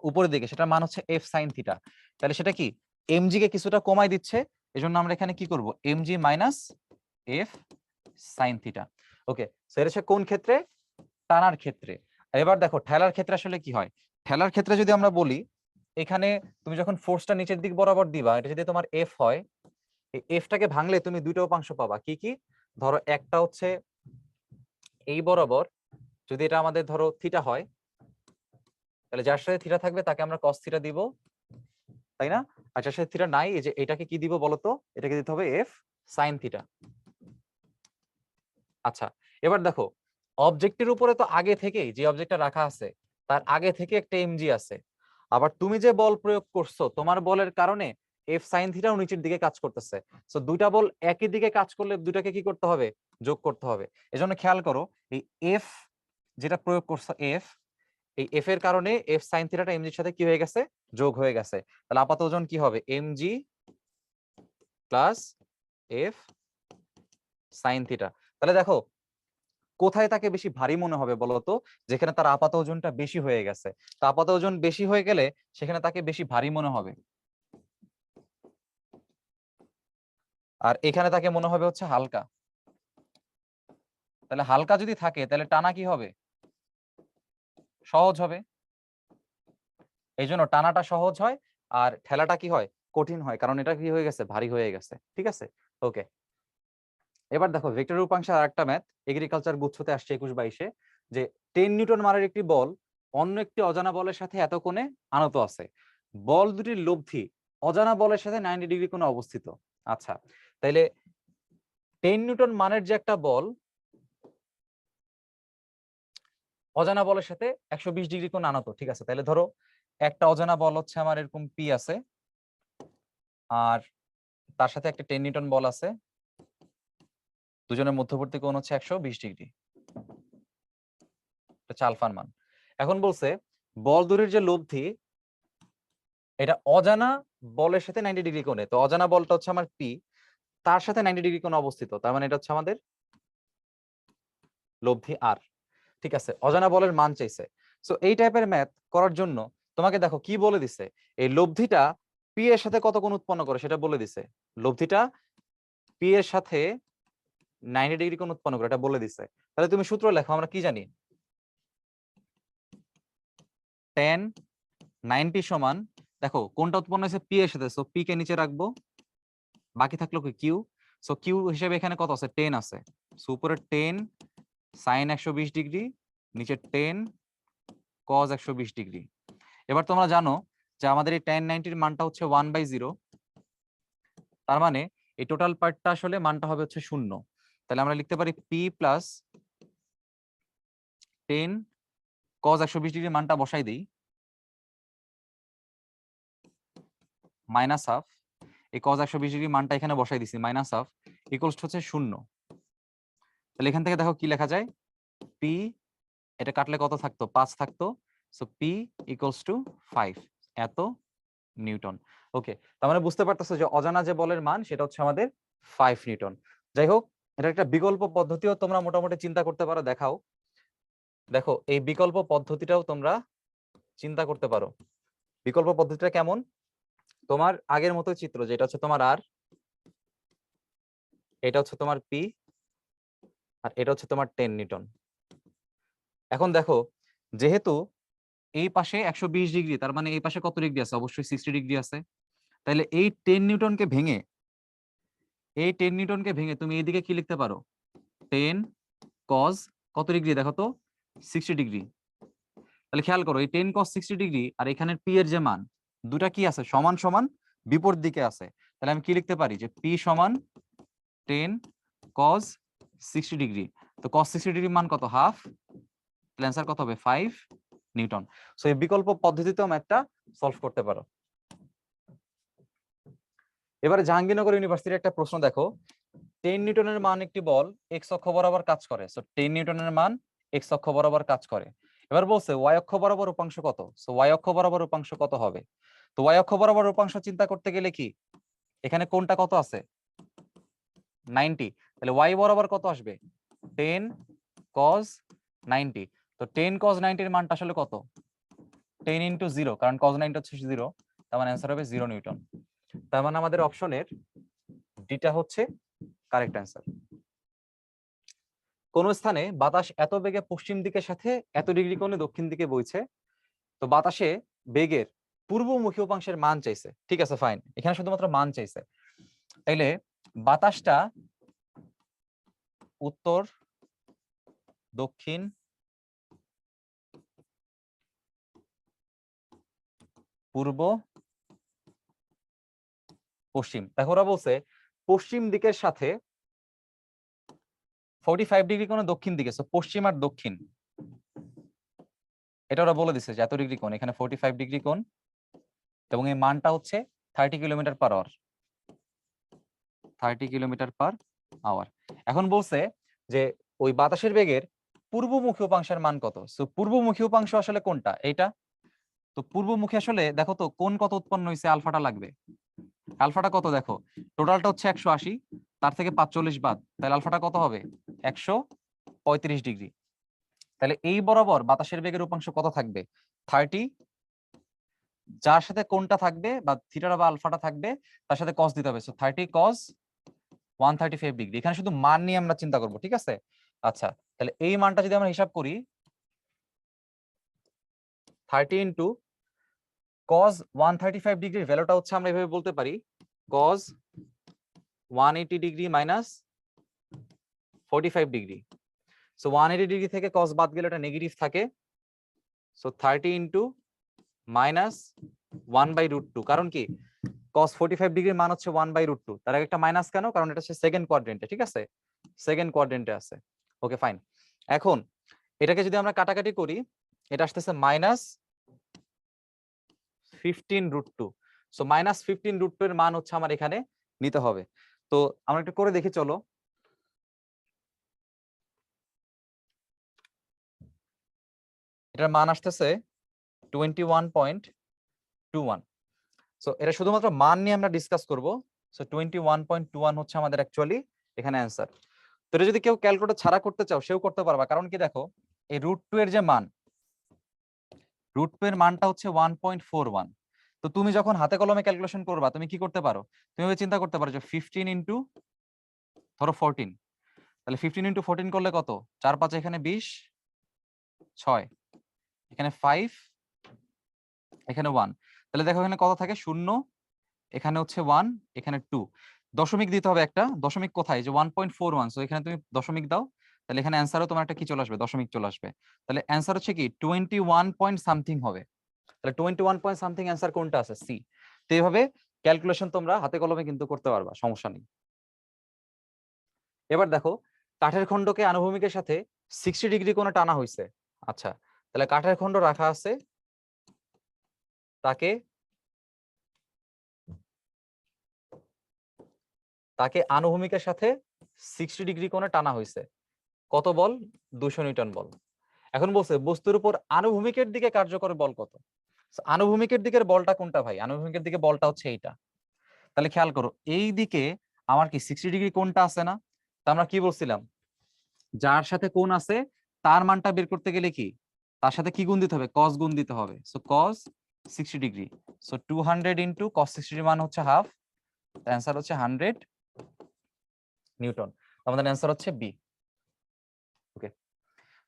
উপরের দিকে, সেটার মান হচ্ছে এফ সাইন থিটা। তাহলে সেটা কি এমজি কে কিছুটা কমাই দিচ্ছে, এজন্য আমরা এখানে কি করব, mg minus f sine theta. Okay, so এটা হচ্ছে কোন ক্ষেত্রে, টানার ক্ষেত্রে। এবার দেখো ঠেলার ক্ষেত্রে আসলে কি হয়। ঠেলার ক্ষেত্রে যদি আমরা বলি, এখানে তুমি যখন ফোর্সটা নিচের দিক বরাবর দিবা, এটা যদি তোমার এফ হয়, এই এফটাকে ভাঙলে তুমি দুইটা উপাংশ পাবা। কি কি, ধরো একটা হচ্ছে এই বরাবর, যদি এটা আমাদের ধরো থিটা হয়, তাহলে যার সাথে থিটা থাকবে তাকে আমরা কস থিটা দিব, তাই না? আর যার সাথে থিটা নাই, এই যে এটাকে কি দিব বলতো, এটাকে দিতে হবে এফ সাইন থিটা। আচ্ছা, এবার দেখো অবজেক্টের উপরে তো আগে থেকেই যে অবজেক্টটা রাখা আছে তার আগে থেকে একটা এমজি আছে, আবার তুমি যে বল প্রয়োগ করছো তোমার বলের কারণে এফ সাইন থিটাও নিচের দিকে কাজ করতেছে। সো দুইটা বল একই দিকে কাজ করলে দুইটাকে কি করতে হবে, যোগ করতে হবে। এজন্য খেয়াল করো এই এফ যেটা প্রয়োগ করছো এফ, এই এফ এর কারণে এফ সাইন থিটাটা এমজির সাথে কি হয়ে গেছে, যোগ হয়ে গেছে। তাহলে আপাত ওজন কি হবে, MG plus F sine theta. তাহলে দেখো কোথায় তাকে বেশি ভারী মনে হবে বলতো, যেখানে তার আপাত ওজনটা বেশি হয়ে গেছে। তো আপাত ওজন বেশি হয়ে গেলে সেখানে তাকে বেশি ভারী মনে হবে, আর এখানে তাকে মনে হবে হচ্ছে হালকা। তাহলে হালকা যদি থাকে তাহলে টানা কি হবে, সহজ হবে। এই জন্য টানাটা সহজ হয় আর ঠেলাটা কি হয়, কঠিন হয়, কারণ এটা কি হয়ে গেছে, ভারী হয়ে গেছে। ঠিক আছে, ওকে। এবার দেখো ভেক্টর রূপাংশের আরেকটা ম্যাথ এগ্রিকালচার গুচ্ছতে আসছে 21-22-এ, যে 10 নিউটন মানের একটি বল অন্য একটি অজানা বলের সাথে এত কোণে আনত আছে, বল দুটির লব্ধি অজানা বলের সাথে 90 ডিগ্রি কোণে অবস্থিত। আচ্ছা, তাইলে 10 নিউটন মানের যে একটা বল অজানা বলের সাথে 120 ডিগ্রি কোণ আনত, ঠিক আছে। তাহলে ধরো একটা অজানা বল হচ্ছে আমার এরকম পি আছে, আর তার সাথে একটা 10 নিউটন বল আছে, দুজনের মধ্যবর্তী কোণ হচ্ছে 120 ডিগ্রি, এটা হচ্ছে আলফার মান। এখন বলছে বল দুটির যে লব্ধি এটা অজানা বলের সাথে 90 ডিগ্রি কোণে, তো অজানা বলটা হচ্ছে আমার পি, তার সাথে 90 ডিগ্রি কোণে অবস্থিত, তার মানে এটা হচ্ছে আমাদের লব্ধি আর। ঠিক আছে, অজানা বলের মান চাইছে। সো এই টাইপের ম্যাথ করার জন্য তোমাকে দেখো কি বলে দিছে, এই লব্ধিটা পি এর সাথে কত কোণ উৎপন্ন করে সেটা বলে দিছে। লব্ধিটা পি এর সাথে 90 ডিগ্রি কোণ উৎপন্ন করে এটা বলে দিছে। তাহলে তুমি সূত্র লেখো, আমরা কি জানি, tan 90 সমান, দেখো কোনটা উৎপন্ন হয়েছে পি এর সাথে, সো পি কে নিচে রাখবো, বাকি থাকলো কি কিউ। সো কিউ হিসেবে এখানে কত আছে, 10 আছে। সো উপরে 10 সাইন 120 ডিগ্রি, নিচে 10 কজ 120 ডিগ্রি। এবার তোমরা জানো যে আমাদের এই tan 90 এর মানটা হচ্ছে 1/0, তার মানে এই টোটাল পার্টটা আসলে মানটা হবে হচ্ছে 0। তাহলে আমরা লিখতে পারি পি প্লাস 10 cos 120 ডিগ্রি মানটা বসাই দিই, মাইনাস হাফ, এই cos 120 ডিগ্রি মানটা এখানে বসাই দিছি, মাইনাস হাফ ইকুয়ালস হচ্ছে 0। তাহলে এখান থেকে দেখো কি লেখা যায়, পি, এটা কাটলে কত থাকতো, 5 থাকতো, সো পি ইকুয়ালস টু 5 এত নিউটন। ওকে, তার মানে বুঝতে পারতেছো যে অজানা যে বলের মান সেটা হচ্ছে আমাদের 5 নিউটন। যাই হোক, এটা একটা বিকল্প পদ্ধতিও তোমরা মোটামুটি চিন্তা করতে পারো। দেখাও, দেখো এই বিকল্প পদ্ধতিটাও তোমরা চিন্তা করতে পারো। বিকল্প পদ্ধতিটা কেমন, তোমার আগের মতো চিত্র, যেটা হচ্ছে তোমার আর, এটা হচ্ছে তোমার পি, আর এটা হচ্ছে তোমার 10 নিউটন। এখন দেখো, যেহেতু এই পাশে 120 ডিগ্রি, তার মানে এই পাশে কত ডিগ্রি আছে, অবশ্যই 60 ডিগ্রি আছে। তাহলে এই 10 নিউটনকে ভেঙে, এই 10 নিউটনকে ভেঙে তুমি এইদিকে কি লিখতে পারো, 10 cos কত ডিগ্রি দেখো তো, 60 ডিগ্রি। তাহলে খেয়াল করো, এই 10 cos 60 ডিগ্রি আর এখানের পি এর যে মান, দুটা কি আছে, সমান সমান বিপরীত দিকে আছে। তাহলে আমি কি লিখতে পারি যে পি সমান 10 cos 60 ডিগ্রি। তো cos 60 ডিগ্রি মান কত, হাফ, তাহলে অ্যান্সার কত হবে, 5 নিউটন। সো এই বিকল্প পদ্ধতিতেও ম্যাথটা সলভ করতে পারো। এবারে জাহাঙ্গীরনগর ইউনিভার্সিটির একটা প্রশ্ন দেখো, 10 নিউটনের মান একটি বল এক্স অক্ষ বরাবর কাজ করে। সো 10 নিউটনের মান এক্স অক্ষ বরাবর কাজ করে। এবার বলছে ওয়াই অক্ষ বরাবর উপাংশ কত। সো ওয়াই অক্ষ বরাবর উপাংশ কত হবে, তো ওয়াই অক্ষ বরাবর উপাংশ চিন্তা করতে গেলে কি, এখানে কোনটা কত আছে, 90, তাহলে ওয়াই বরাবর কত আসবে, 10 cos 90। তো 10 cos 90 এর মানটা আসলে কত, 10 ইন্টু 0, কারণ cos 90 হচ্ছে 0, তার মানে অ্যান্সার হবে 0 নিউটন। তার মানে আমাদের অপশনের ডিটা হচ্ছে কারেক্ট অ্যান্সার। কোন স্থানে বাতাস এত বেগে পশ্চিম দিকের সাথে এত ডিগ্রি কোণে দক্ষিণ দিকে বইছে, তো বাতাসে বেগের পূর্বমুখী উপাংশের মান চাইছে। ঠিক আছে, ফাইন, এখানে শুধুমাত্র মান চাইছে। তাইলে বাতাসটা উত্তর, দক্ষিণ, পূর্ব, পশ্চিম। দেখো ওরা বলছে পশ্চিম দিকের সাথে 45 ডিগ্রি কোণ দক্ষিণ দিকে, সো পশ্চিম আর দক্ষিণ, এটা ওরা বলে দিছে যে এত ডিগ্রি কোণ, এখানে 45 ডিগ্রি কোণ, এবং এই মানটা হচ্ছে 30 kilometre per hour, 30 kilometre per hour. এখন বলছে যে ওই বাতাসের বেগের পূর্বমুখী উপাংশের মান কত। সো পূর্বমুখী উপাংশ আসলে কোনটা, এইটা। তো পূর্বমুখী আসলে দেখো তো কোন কত উৎপন্ন হয়েছে, আলফাটা লাগবে। আলফাটা কত দেখো, টোটালটা হচ্ছে 180, তার থেকে 45 বাদ, তাহলে আলফাটা কত হবে, 135 ডিগ্রি। তাহলে এই বরাবর বাতাসের বেগের উপাংশ কত থাকবে, 30, যার সাথে কোনটা থাকবে বা থিটাটা বা আলফাটা থাকবে তার সাথে cos দিতে হবে। So 30 cos 135 degree. এখানে শুধু মান নিয়ে আমরা চিন্তা করব, ঠিক আছে। আচ্ছা, তাহলে এই মানটা যদি আমরা হিসাব করি, 30 ইন্টু cos 135 ডিগ্রির ভ্যালুটা হচ্ছে আমরা এভাবে বলতে পারি, cos 180 degree minus 45 degree. So 180 degree থেকে cos বাদ গেলে এটা নেগেটিভ থাকে। সো 30 ইন্টু মাইনাস 1/√2, কারণ কি cos 45 ডিগ্রির মান হচ্ছে 1/√2, তার আগে একটা মাইনাস কেন, কারণ এটা হচ্ছে সেকেন্ড কোয়াড্রেন্টে, ঠিক আছে, সেকেন্ড কোয়াড্রেন্টে আছে। ওকে, ফাইন। এখন এটাকে যদি আমরা কাটাকাটি করি, এটা আসতেছে মাইনাস 15√2। সো মাইনাস 15√2 এর মান হচ্ছে আমার এখানে নিতে হবে। তো আমরা একটু করে দেখি, চলো। এটার মান আসতেছে 21.21। সো এটা শুধুমাত্র মান নিয়ে আমরা ডিসকাস করব। সো 21.21 হচ্ছে আমাদের অ্যাকচুয়ালি এখানে অ্যান্সার। তো এটা যদি কেউ ক্যালকুলেটর ছাড়া করতে চাও সেও করতে পারবা, কারণ কি দেখো এই √2 এর যে মান, √2 এর মানটা হচ্ছে 1.41। তো তুমি যখন হাতে কলমে ক্যালকুলেশন করবা তুমি কি করতে পারো, তুমি চিন্তা করতে পারো যে 15 ইন্টু ধরো 14, তাহলে 15 ইন্টু 14 করলে কত, 4 5 এখানে 20, 6 এখানে 5, এখানে 1, তাহলে দেখো এখানে কত থাকে, 0, এখানে হচ্ছে 1, এখানে 2, দশমিক দিতে হবে একটা, দশমিক কোথায়, যে 1.41। সো এখানে তুমি দশমিক দাও, তাহলে এখানে অ্যান্সারও তোমার একটা কি চলে আসবে, দশমিক চলে আসবে। তাহলে অ্যান্সার হচ্ছে কি 21 পয়েন্ট সামথিং হবে। তাহলে 21 পয়েন্ট সামথিং অ্যান্সার কোনটা আছে, সি। তো এইভাবে ক্যালকুলেশন তোমরা হাতে কলমে কিন্তু করতে পারবা, সমস্যা নেই। এবার দেখো কাঠের খণ্ডকে আনুভূমিকের সাথে 60 ডিগ্রি কোণে টানা হয়েছে। আচ্ছা, তাহলে কাঠের খণ্ড রাখা আছে, তাকে তাকে আনুভূমিকের সাথে 60 ডিগ্রি কোণে টানা হয়েছে। কত বল? 200 নিউটন বল। এখন বলছে বস্তুর উপর আনুভূমিকের দিকে কার্যকর বল কত? So, আনুভূমিকের দিকের বলটা কোনটা ভাই? আনুভূমিকের দিকে বলটা হচ্ছে এইটা। তাহলে খেয়াল করো, এই দিকে আমার কি 60 ডিগ্রি কোণটা আছে না? তা আমরা কি বলছিলাম, যার সাথে কোণ আছে তার মানটা বের করতে গেলে কি তার সাথে কি গুণ দিতে হবে? কস গুণ দিতে হবে। So cos 60 degree, so 200 into cos 60 মান হচ্ছে হাফ, অ্যান্সার হচ্ছে 100 নিউটন। আমাদের অ্যান্সার হচ্ছে বি। ওকে,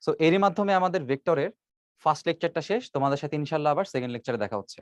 সো এরই মাধ্যমে আমাদের ভেক্টরের ফার্স্ট লেকচারটা শেষ। তোমাদের সাথে ইনশাআল্লাহ আবার সেকেন্ড লেকচারে দেখা হচ্ছে।